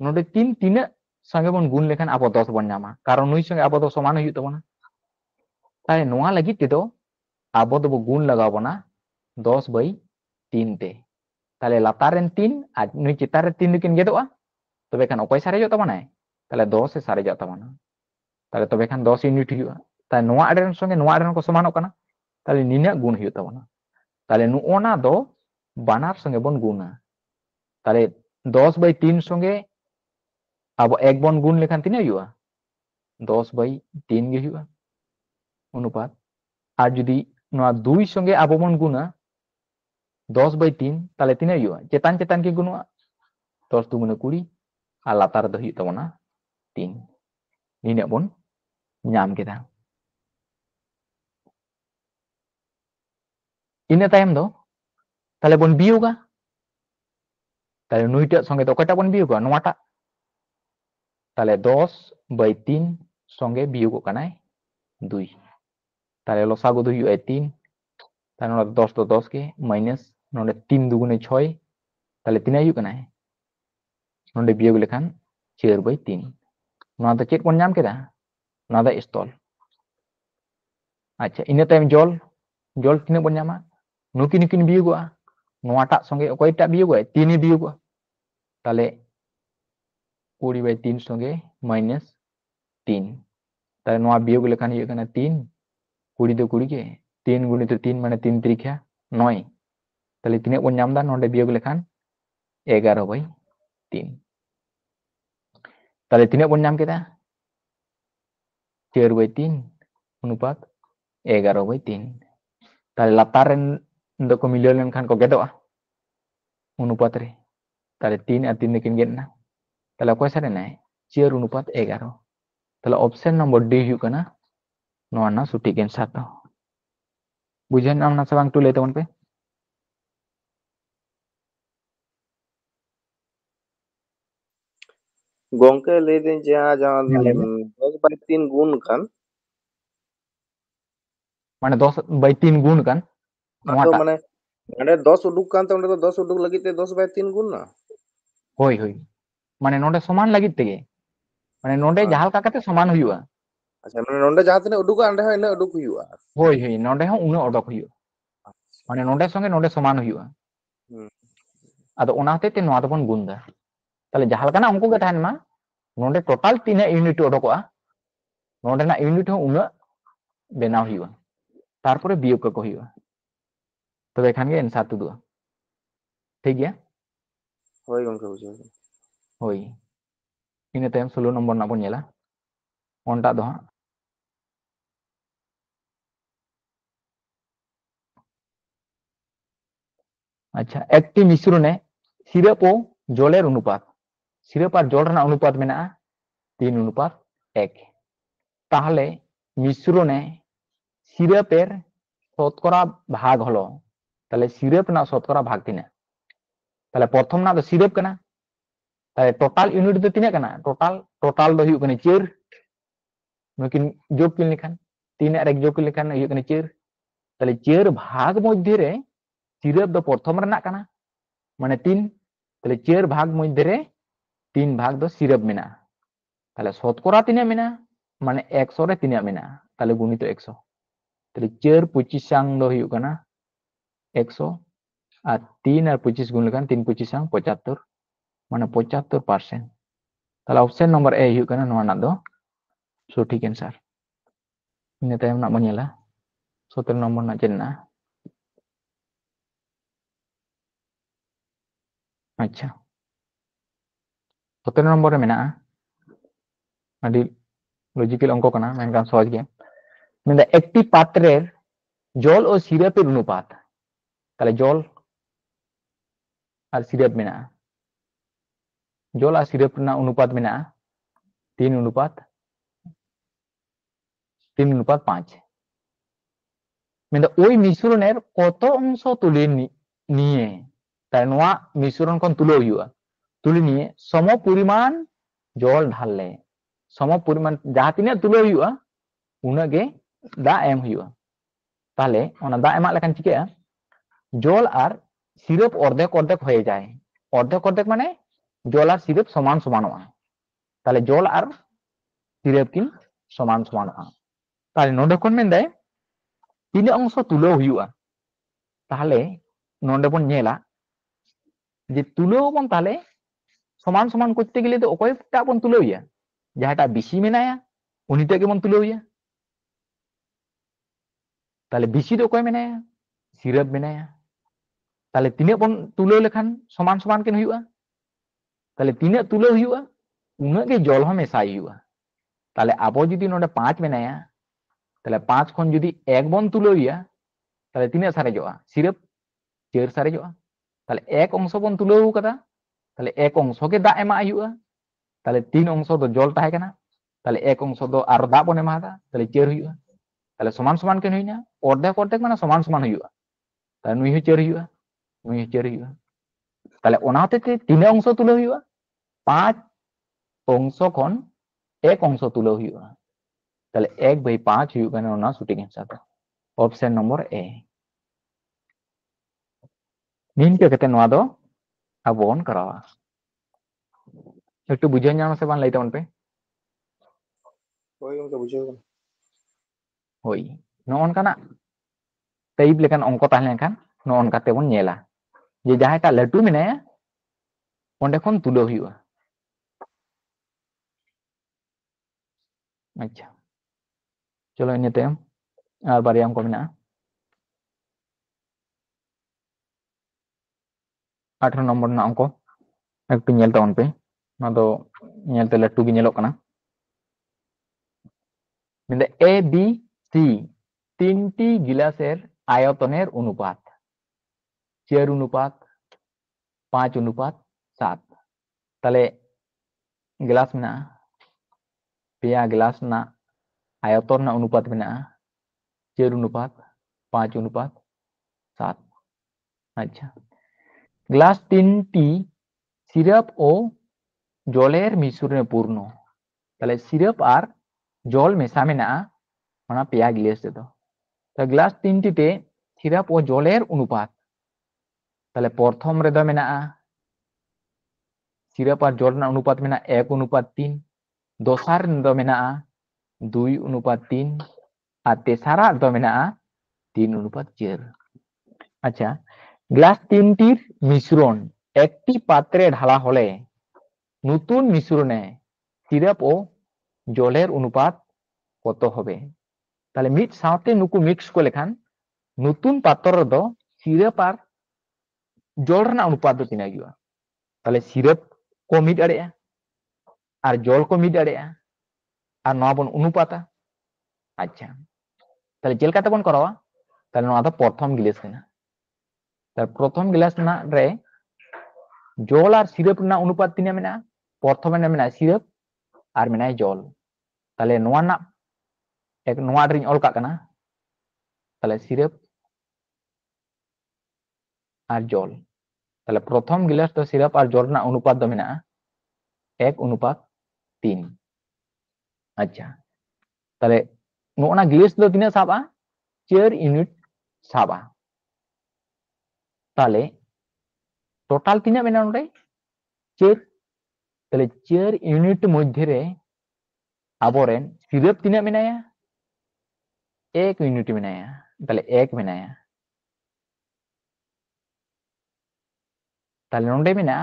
নন্ডে 3 তিনে সঙ্গে বন গুণ লেখান আবো 10 বন ñama কারণ নুই সঙ্গে আবো 10 সমান হইতো না তাহলে নোয়া লাগি তেদো আবো দবো গুণ লাগাবো না 10/3 তে তাহলে লাতারেন 3 আর নুই চিতারে 3 দুকিন গেদোa তবে এখান অকয় সারে যত বানায় তাহলে 10 এ সারে যত বানা তাহলে তবে এখান 10 ইউনিট হইয়া তাই নোয়া আড়ের সঙ্গে নোয়া আড়ের কো সমানক কানা তাহলে নিনা গুণ হইতো না তাহলে নুনা দো বানার সঙ্গে বন গুণা তাহলে 10/3 সঙ্গে আবো 1 বন গুণ লেখান তিনা হইয়া 10/3 গে হইয়া অনুপাত আর যদি নোয়া 2 সঙ্গে আবো বন গুণা 10/3 তাহলে তিনা হইয়া চেতান চেতান কে গুণা 10 2 20 আর লাতার দ হইয়া তবনা 3 নিনা বন ñam kita ina tayam do তাহলে বন বিয়োগা তাহলে নুইটা সঙ্গে তো কয়টা বন বিয়োগা নোয়াটা তাহলে 10/3 সঙ্গে বিয়োগ কানায় 2 তাহলে লসাগু দ হইয়া 3 তাহলে 10 তো 10 के माइनस नोडे 3 दुगुने 6 তাহলে 3 হইয়া কানায় नोडे বিয়োগ লেখান 4/3 নোয়া তো চেক বন ñam কেদা নোয়া দা স্থল আচ্ছা ina tayam জল জল তিনা বন ñama নুকি নুকিন বিয়োগা নোয়াটা সঙ্গে কয়টা বিয়োগ 3 বিয়োগ তাহলে 20/3 সঙ্গে মাইনাস 3 তাহলে নোয়া বিয়োগ লেখান হইয়া কানা 3 20 দো 20 के 3 गुणित 3 माने 3 त्रिख्या 9 তাহলে তিনে বন ñam দা নডে বিয়োগ লেখান 11/3 তাহলে তিনে বন ñam কেদা 4/3 অনুপাত 11/3 তাহলে লাতার রেন ᱫᱚ ᱠᱚ ᱢᱤᱞᱟᱹᱣ ᱞᱮᱱᱠᱷᱟᱱ ᱠᱚ ᱜᱮᱫᱚᱜᱼᱟ অনুপাত রে তাহলে 3 আর 3 দেখিন গেদ না তাহলে অকয় সারে নাই 4 অনুপাত 11 তাহলে অপশন নম্বর ডি ᱦᱩᱭᱩᱜ ᱠᱟᱱᱟ ᱱᱚᱣᱟ ᱨᱮᱱᱟᱜ সঠিক অ্যানসার ᱫᱚ বুঝেন নাম না সে বাং একটু ᱞᱟᱹᱭ ᱛᱟᱵᱚᱱ ᱯᱮ ᱜᱚᱝᱠᱮ ᱞᱟᱹᱭ ᱫᱟᱹᱧ ᱡᱟᱦᱟᱸ ᱡᱟᱦᱟᱸ ᱦᱮᱸ ᱞᱟᱹᱭ ᱢᱮ 10/3 গুণ খান মানে 10/3 গুণ কান ᱟᱫᱚ ᱱᱚᱣᱟᱴᱟᱜ ᱢᱟᱱᱮ ᱚᱸᱰᱮ 10 ᱩᱰᱩᱠ ᱠᱟᱱᱛᱮ ᱚᱸᱰᱮ ᱫᱚ 10 ᱩᱰᱩᱠ ᱞᱟᱹᱜᱤᱫ ᱛᱮ 10/3 গুণ না ᱦᱳᱭ ᱦᱳᱭ মানে নডে সমান লাগিত তেগে মানে নডে জাহাল কাকাতে সমান হুইবা আচ্ছা মানে নন্ডে জাহাঁ তিনাᱹᱜ উডুকᱟ ᱚᱸᱰᱮ ᱦᱚᱸ ᱤᱱᱟᱹᱜ ᱩᱰᱩᱠ ᱦᱩᱭᱩᱜᱼᱟ ᱦᱳᱭ ᱦᱳᱭ নডে ᱦᱚᱸ ᱩᱱᱟᱹᱜ ᱚᱰᱚᱠ ᱦᱩᱭᱩᱜᱼᱟ মানে নডে সঙ্গে নডে সমান হুইবা হুম ᱟᱫᱚ ᱚᱱᱟ ᱦᱚᱛᱮᱡ ᱛᱮ ᱱᱚᱣᱟ ᱫᱚᱵᱚᱱ ᱜᱩᱱ ᱫᱟ তাহলে জাহাল কানা অঙ্ক গে তাহেন মা নডে টোটাল 3 ইউনিট অডকᱚᱜᱼᱟ নডে না ইউনিট হᱚᱸ উনাᱹᱜ বেনাও হুইবা তারপরে বিয়োগ ᱠᱚ হুইবা তবে এখান গে অ্যানসার তুদুआ ঠিক গᱮᱭᱟ ᱦᱳᱭ ᱜᱚᱝᱠᱮ ᱵᱩᱡᱷᱟᱹᱣ ᱦᱳᱭ ᱤᱱᱟᱹ ᱛᱟᱭᱚᱢ 16 নম্বর ᱨᱮᱱᱟᱜ ᱵᱚᱱ ᱧᱮᱞᱟ ᱚᱱᱴᱟᱜ ᱫᱚ ᱦᱟᱸᱜ আচ্ছা একটি মিশ্রণে সিরাপ ও জলের অনুপাত সিরাপ আর জল রেনার অনুপাত মেনা'a 3:1 তাহলে মিশ্রণে সিরাপের শতকরা ভাগ হলো তাহলে সিরাপ না শতকরা ভাগ তিনা তাহলে প্রথম না তো সিরাপ কানা তাহলে টোটাল ইউনিট দো তিনা কানা টোটাল টোটাল দো হুᱭᱩᱜ ᱠᱟᱱᱟ 4 নুকিন যোগ কিন লেখান 3 আর 1 যোগ কিন লেখান হুᱭᱩᱜ ᱠᱟᱱᱟ 4 তাহলে 4 ভাগ মধ্যে রে সিরাপ দো প্রথম রেনাক কানা মানে 3 তাহলে 4 ভাগ মধ্যে রে 3 ভাগ দো সিরাপ মেনা তাহলে শতকরা তিনা মেনা মানে 100 রে তিনা মেনা তাহলে গুণিত 100 তাহলে 4 25 সাং দো হুᱭᱩᱜ ᱠᱟᱱᱟ 100 আর 3 আর 25 গুণ লেখান 3 25 সাং 75 মানে 75% তাহলে অপশন নম্বর এ হুᱭᱩᱜ ᱠᱟᱱᱟ ᱱᱚᱣᱟ ᱨᱮᱱᱟᱜ ᱫᱚ সঠিক অ্যানসার ᱤᱱᱟᱹ ᱛᱟᱭᱚᱢ ᱨᱮᱱᱟᱜ ᱵᱚᱱ ᱧᱮᱞᱟ 17 নম্বর ᱨᱮᱱᱟᱜ ᱪᱮᱫ ᱢᱮᱱᱟᱜᱼᱟ আচ্ছা 17 নম্বর রে মেনা'a আদি লজিক্যাল অঙ্ক কানা মেনকান সহজ গে মেনদা একটি পাত্রের জল ও সিরাপের অনুপাত তাহলে জল আর সিরাপ মেনা'a জল আর সিরাপ রেনার অনুপাত মেনা'a 3:5 মেনদা ওই মিশ্রণের কত অংশ তুলে নিয়ে তাই নোয়া মিশ্রণ কোন তুলে হুইবা তুলে নিয়ে সম পরিমাণ জল ঢাললে সম পরিমাণ যাহা তিনা তুলে হুইবা উনা গে দা এম হুইবা তাহলে ওনা দা এমাক লেখান চিকা'a জল আর সিরাপ অর্ধেক অর্ধেক হয়ে যায় অর্ধেক অর্ধেক মানে জল আর সিরাপ সমান সমানᱚᱜᱼᱟ তাহলে জল আর সিরাপ কিন সমান সমানᱚᱜᱼᱟ তাহলে নোডে কোন মেনদায় তিন অংশ তুলে হুইবা তাহলে নোডে বন ñela যে তুলেও বন তাহলে সমান সমান করতে গেলে তো অকয়টা বন তুলেইয়া যাহাটা বেশি মেনায়া উনিটাকে বন তুলেইয়া তাহলে বেশি তো অকয় মেনায়া সিরাপ মেনায়া ताले तीने बन तुलो लेखान समान समान किन हुआ ताले तीने तुलो हुआ उन्हें के जल हो मेसाई हुआ ताले आबो जुदी नोडे 5 मेनाया ताले 5 खन जुदी एक बन तुलो हुआ ताले तीने सारेजोआ सिर्फ 4 सारेजोआ ताले एक अंश बन तुलो कदा ताले एक अंश के दा एमा हुआ ताले 3 अंश दो जल ताहे कना ताले एक अंश दो आर दा बन एमा ताले 4 हुआ ताले समान समान किन हुइना अर्धेक माने समान समान हुआ ताले नुई 4 हुआ नुई 4 हुआ ताले ओनाते ते 3 अंश तुलो हुआ 5 अंश खन एक अंश तुलो हुआ ताले 1/5 हुआ कना ओना शूटिंग हिसाब ऑप्शन नंबर ए निनके कते नोआ दो अबोन करावा एकटू बुझे नाम से बान लई तबन पे होय गंके बुझाव होई नोन काना टाइप लेकिन अंक ताहे लेखान नोन काते बन नेला जे जहां का लटू मेनाया ओंडे खन तुलो हुआ अच्छा चलो इन तयम आर बारियाम को मेना 18 नंबर ना अंक एकटू नेल तबन पे ना दो नेलते लटू गी नेलोक कना मेंदे ए बी सी तीनटी गिलासेर आयतनेर अनुपात 4 अनुपात 5 अनुपात 7 ताले गिलास में पेया गिलास ना आयतन ना अनुपात में 4 अनुपात 5 अनुपात 7 अच्छा गिलास 3टी सिरप ओ जलेर मिश्रणे पूर्ण ताले सिरप आर जल मेशा में ओना पेया गिलास दो तो गिलास 3टी ते सिरप ओ जलेर अनुपात ताले प्रथम रेदो मेना सिरप और जल अनुपात में 1 अनुपात 3 दोसार दो मेना 2 अनुपात 3 और तेसारा दो मेना 3 अनुपात 4 अच्छा ग्लास 3টির मिश्रण একটি পাত্রে ঢালা হলে নতুন মিশ্রণে সিরাপ ও জলের অনুপাত কত হবে তাহলে মিট সাথে নুকু মিক্স করে লেখান নতুন পাত্র দ সিরাপ আর জল ᱨᱮᱱᱟᱜ অনুপাত ᱫᱚ ᱛᱤᱱᱟᱹᱜ ᱦᱩᱭᱩᱜᱼᱟ তাহলে সিরাপ को मिट दाड़ेया और जल को मिट दाड़ेया और नवा बन अनुपाता अच्छा ताले चेल काते बन करावा ताले नवा द प्रथम गिलास कना तार प्रथम गिलास ना रे जल और सिरप ना अनुपात तिना मेना प्रथम ने मेना सिरप और मेना जल ताले नवा ना एक नवा रिन ऑल का कना ताले सिरप और जल ताले प्रथम गिलास तो सिरप और जल ना अनुपात दो मेना 1 अनुपात 3 अच्छा ताले नोना गिलास दो तिना साबा 4 यूनिट साबा ताले टोटल तिना मेना नोडे 4 ताले 4 यूनिट मध्य रे आबोरेन सिरप तिना मेनाया 1 यूनिट मेनाया ताले 1 मेनाया ताले नोडे मेना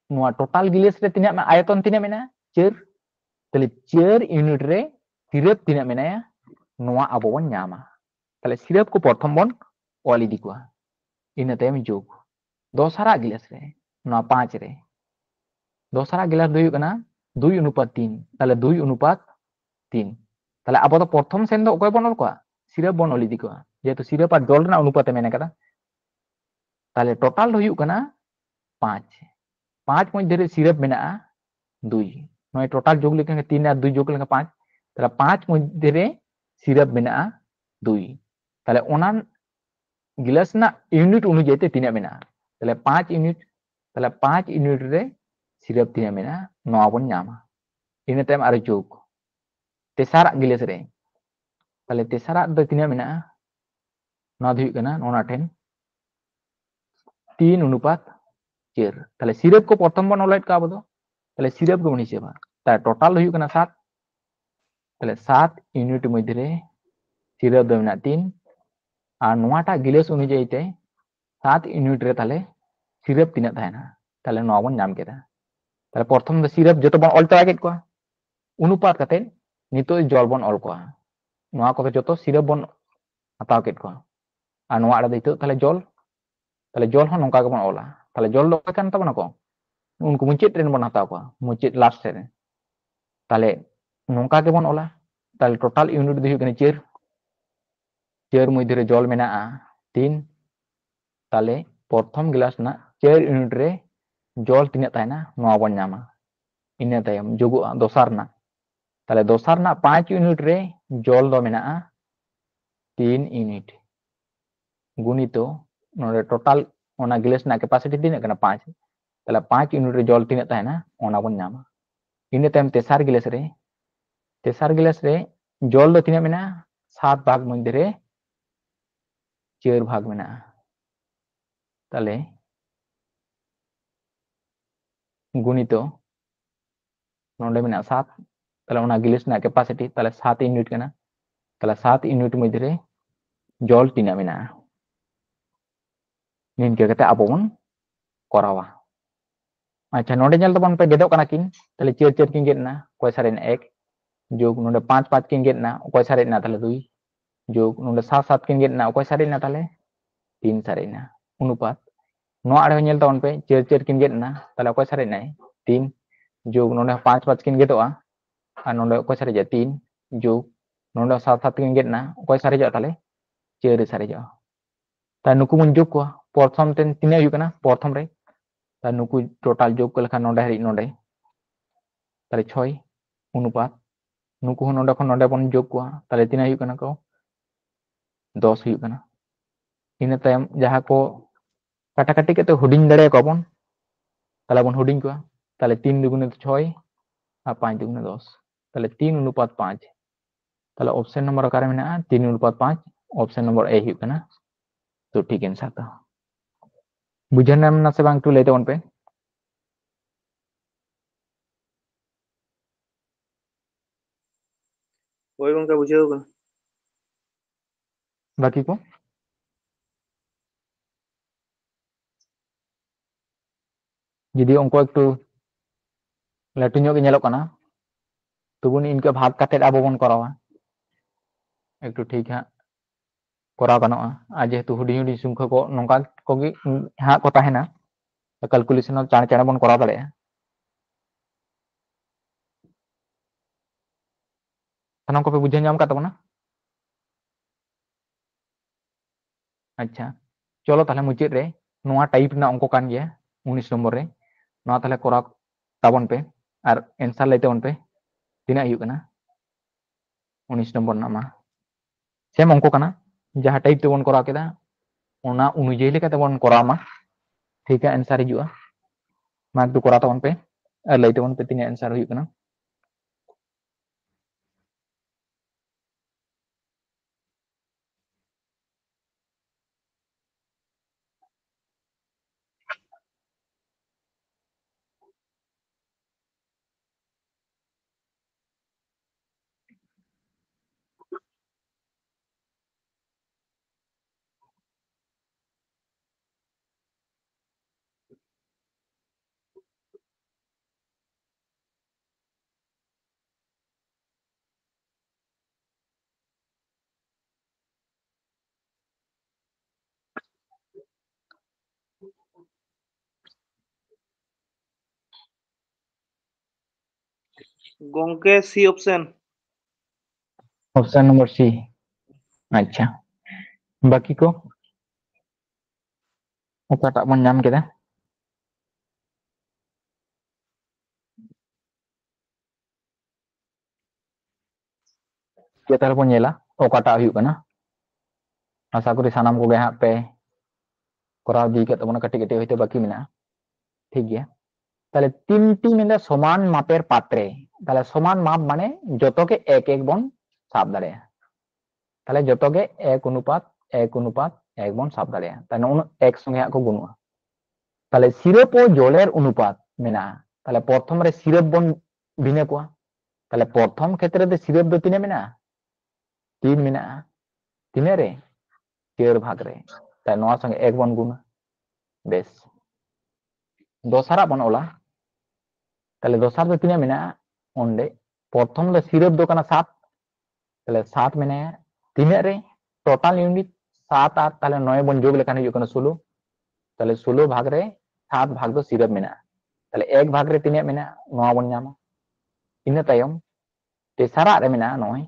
नोआ टोटल गिलास रे तिना आयतन तिना मेना 4 ताले 4 यूनिट रे सिरप तिना मेनाया नोआ आबो बन न्यामा ताले सिरप को प्रथम बन ऑल इदी को इन तायम जोग दोसारा गिलास रे नोआ 5 रे दोसारा गिलास दो हुयुग कना 2 अनुपात 3 ताले 2 अनुपात 3 ताले आबो तो प्रथम सेन दो ओकय बन ऑल को सिरप बन ऑल इदी को जेतु सिरप और जल ना अनुपात मेना कदा ताले टोटल दो हुयुग कना 5 मध्य रे सिरप मेना 2 नय टोटल जोग लेके 3 और 2 जोग लेके 5 ताले 5 मध्य रे सिरप मेना 2 ताले ओना गिलास ना यूनिट अनुयायी ते तिना मेना ताले 5 यूनिट रे सिरप तिना मेना नवा बन नामा इन तायम आरो जोग तेसारा गिलास रे ताले तेसारा दो तिना मेना नवा दो हुयुग कना नोना ठेन 3 अनुपात 4 ताले सिरप को प्रथम बन ऑलराइट का बदो ताले सिरप को बन हिसाब ताले टोटल हुयुग कना 7 ताले 7 यूनिट मध्य रे सिरप दो मेना 3 और नोआटा गिलास अनुयायी ते 7 यूनिट रे ताले सिरप तिना थायना ताले नवा बन नाम केदा ताले प्रथम द सिरप जतो बन ऑल चाबा केद को अनुपात काते नितो जल बन ऑल को नवा को जतो सिरप बन हताव केद को और नवा आडा दितो ताले जल ताले जल हो नोंका गेबन ओला ताले जल दो कान तबना को उनको मुचित रेन बन हताव को मुचित लास्ट से ताले नोंका गेबन ओला ताले टोटल यूनिट दो हुकने चेर चेर मध्य रे जल मेना 3 ताले प्रथम गिलास ना चेर यूनिट रे जल तिना तायना नोआ बन नामा इने तायम जोगो दोसार ना ताले दोसार ना 5 यूनिट रे जल दो मेना 3 यूनिट गुणितो नोडे टोटल ओना गिलास ना कैपेसिटी तिना कना 5 ताले 5 यूनिट रे जल तिना तायना ओना बन नामा इने तायम तेसार गिलास रे जल दो तिना मेना 7 भाग मध्य रे 4 भाग मेना ताले गुणितो नोडे मेना 7 ताले ओना गिलास ना कैपेसिटी ताले 7 यूनिट कना ताले 7 यूनिट मध्य रे जल तिना मेना निनके कते आबो बन करावा अच्छा नोडे जल तबन पे गेदो कना किन ताले चेर चेर किन गेदना कोय सारेन 1 जोग नोडे 5 5 किन गेदना कोय सारेन ताले 2 जोग नोडे 7 7 किन गेदना कोय सारेन ताले 3 सारेन अनुपात नो आड़े नेल तबन पे चेर चेर किन गेदना ताले कोय सारेन 3 जोग नोडे 5 5 किन गेदोआ आ नोडे कोय सारे 3 जोग नोडे 7 7 किन गेदना कोय सारे ताले 4 सारे ता नुकु मन जोग को प्रथम तेन तिना हुकना प्रथम रे ता नुकु टोटल जोग को लेखा नोडे हरि नोडे ताले 6 अनुपात नुकु नोडे खन नोडे बन जोग को ताले तिना हुकना को 10 हुकना इने तायम जहां को काटा काटी के तो हुडिंग दड़े को बन ताले बन हुडिंग को ताले 3 दुगुने 6 और 5 दुगुने 10 ताले 3 अनुपात 5 ताले ऑप्शन नंबर अकारे में 3 अनुपात 5 ऑप्शन नंबर ए हुकना तो ठीक आंसर था बुझन ना से बांग टू लेते वन पे ওই গঙ্কা বুঝাও কেন बाकी को यदि उनको एक तो लाटू ᱧᱚᱜ ᱜᱮ ᱧᱮᱞᱚᱜ ᱠᱟᱱᱟ तबुन इनके भाग काटे आबो बन करावा एक तो ठीक है करा गानोआ आज जेहेतु हुडी हुडी संख्या को नोंका कोगी हाँ को ताहेना कैलकुलेशन चाण चाण बन करा दाड़े सानाम को पे बुझे नाम का तबना अच्छा चलो ताले मुचाद रे नोआ टाइप ना अंक कान गया 19 नंबर रे नोआ ताले करा ताबन पे और आंसर लेते वन पे तिना हुई कना 19 नंबर ना मा सेम अंक कना जहां टाइप तेबन करा केदा ओना अनुयायी लेका तेबन करा मा ठीक है आंसर हिजुआ मार्क दो करा ताबन पे और लेते वन पे तिना आंसर हुई कना গঙ্কে C option option number C अच्छा बाकी को ओकाटा बन नाम केदा केतार बन नेला ओकाटा हुई कना आशा करी सानाम को हाँ पे करा दी के तबना कटी कटी होते बाकी मेना ठीक गया ताले 3टी मेले समान मापेर पात्रे ताले समान माप माने जतो के एक एक बन साब दाड़े ताले जतो के 1 अनुपात 1 बन साब दाड़े ताने उन एक संगे को गुनुआ ताले सिरप और जलेर अनुपात मेना ताले प्रथम रे सिरप बन भिने को ताले प्रथम क्षेत्र दे सिरप दो तिने मेना 3 मेना तिने रे 4 भाग रे ताले नोआ संगे 1 बन गुना बेस दोसारा बन ओला ताले दोसार दो तिने मेना ओंडे प्रथम ले सिरप दो कना 7 ताले 7 मेना तिने रे टोटल यूनिट 7 8 ताले 9 बन जोग लेखान हुई कना 16 তাহলে 16 ভাগ রে 7 ভাগ do sirap mena তাহলে 1 ভাগ রে tinia mena noa bon nyama ina tayom tesara re mena noy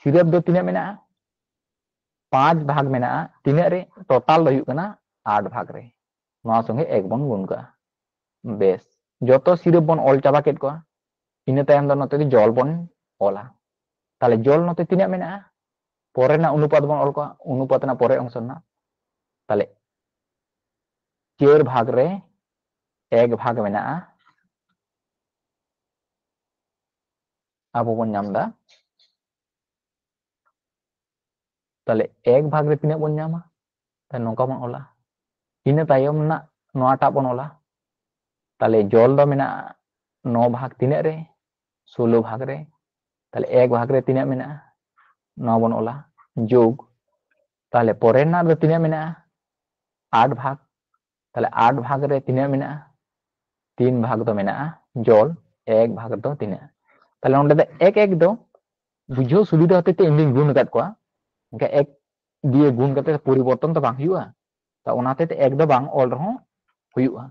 sirap do tinia mena 5 भाग mena tinia re total do huyuk kana 8 भाग रे noa songe 1 bon gun ka bes joto sirap bon ol chaba ket ko ina tayom do note jol bon ola তাহলে জল নতে তিনিয়া মেনাগা পরে না অনুপাত বন all কোয়া অনুপাত না পরে অংশ না তাহলে 4 ভাগ রে 1 ভাগ মেনাগা আবো বন নামদা তাহলে 1 ভাগ রে তিনিয়া বন নামা তাহলে নৌকা বন অলা ইনা তায়ম না নোয়াটা বন অলা তাহলে জল দো মেনাগা 9 ভাগ তিনিয়া রে 16 ভাগ রে তাহলে 1 ভাগ রে তিনিয়া মেনাগা 9 বন অলা যোগ তাহলে পরে না দো তিনিয়া মেনাগা 8 ভাগ তাহলে 8 ভাগ রে তিনিয়া মেনাগা 3 ভাগ do মেনাগা জল 1 ভাগ do তিনিয়া তাহলে onde do 1 do বুঝো সুবিধা হতে ইংলিশ গুণ কাট কোয়া এনকা 1 দিয়ে গুণ কাতে পরিবর্তন তো বাং হুয়া তা ওনাতে 1 do বাং অল রহ হুয়া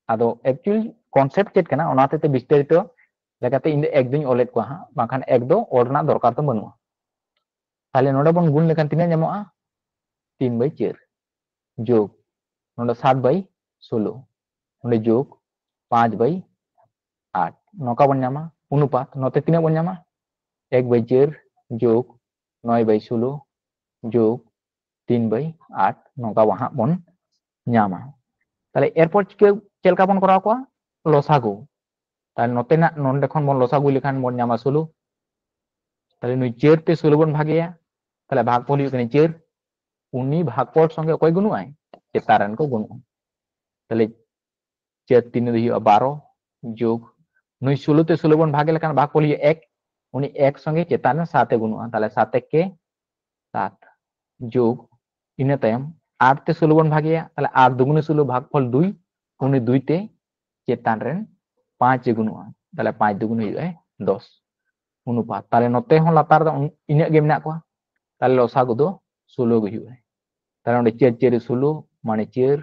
আদো অ্যাকচুয়ালি কনসেপ্ট চেট কানা ওনাতে বিস্তারিত লেখাতে ইন্দে 1 দুই অলেট কোয়া বাখান 1 do অলনা দরকার তো বানুয়া তাহলে নোডা বন গুণ লেখান তিনিয়া জামোয়া 3/4 যোগ নোডা 7/16 নোডা যোগ 5/8 নৌকা বন জামা অনুপাত নতে তিনিয়া বন জামা 1/4 যোগ 9/16 যোগ 3/8 নৌকা ওয়াহা বন জামা তাহলে এরপর চেলকা বন করা কোয়া লসাগু তাহলে নতে না নন্ডে খন বন লসাগু লেখান বন জামা 16 তাহলে নুই 4 তে 16 বন ভাগিয়া তাহলে ভাগফল হুᱭᱩᱜ ᱠᱟᱱᱟ 4 উনি ভাগফল সঙ্গে অকয় গুণ আই চেতারান কো গুণ তাহলে 4 3 রে হুᱭᱩᱜᱼᱟ 12 যোগ নুই 16 তে 16 বন ভাগে লেখান ভাগফল হুᱭᱩᱜᱼᱟ 1 উনি 1 সঙ্গে চেতারান 7 এ গুণা তাহলে 7 1 কে 7 যোগ ইনা তায়ম 8 তে 16 বন ভাগিয়া তাহলে 8 দুগুণে 16 ভাগফল 2 উনি 2 তে চেতান রেন 5 এ গুণা তাহলে 5 দুগুণে হুᱭᱩᱜᱼᱟ 10 অনুপাত তাহলে নতে হন লাতার দো ইনা গে মেনা কোয়া তাহলে লসাগু দো 16 গে হুᱭᱩᱜᱼᱟ তাহলে onde 4 4 16 মানে 4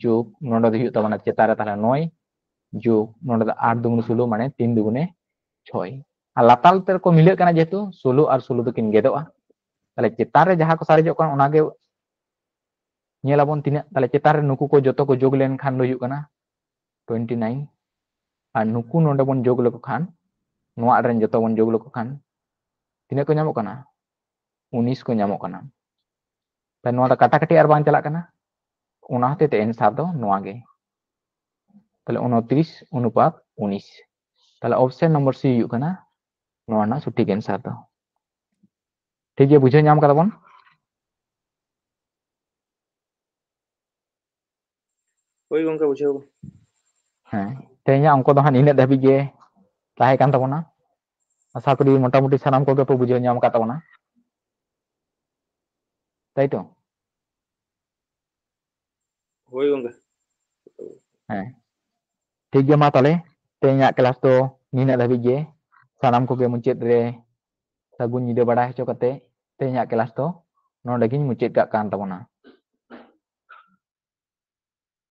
যোগ নন্ডা দো হুᱭᱩᱜ তাবনা চেতারে তাহলে 9 যোগ নন্ডা দো 8 দুগুণে 16 মানে 3 দুগুণে 6 আর লাতাল তের ko মিলে কানা যেহেতু 16 আর 16 do kin gedoa তাহলে চেতারে যাহা ko সারিজক কানা ওনাগে ñelabon tinak তাহলে চেতারে নুকু ko joto ko jog len khan do হুᱭᱩᱜ কানা 29 আর নুকু নন্ডে বন jog leko khan নোয়া rain joto bon jog leko khan tinak ko ñamok kana 19 ko ñamok kana তাই নোয়া কাটাকাটি আর বাং চালাক কানা ওনা হতে তে এনসার দো নোয়া গে তাহলে 29 অনুপাত 19 তাহলে অপশন নম্বর সি হুᱭᱩᱜ কানা নোয়া না সঠিক এনসার দো ঠিক গিয়ে বুঝে ñam kada bon ওই গঙ্কা বুঝাবো হ্যাঁ তেহenya অঙ্ক do han ina dhabi ge tahe kan tabona asa kori motamuti sanam koge pe বুঝে ñam ka tabona তাই তো ওই গঙ্কা হ্যাঁ ঠিক gaya ma tale tehenya kelas do nina dhabi ge sanam koge muncet re sagun nyide bada hecho kate tehenya kelas do nonde gin muncet gak kan tabona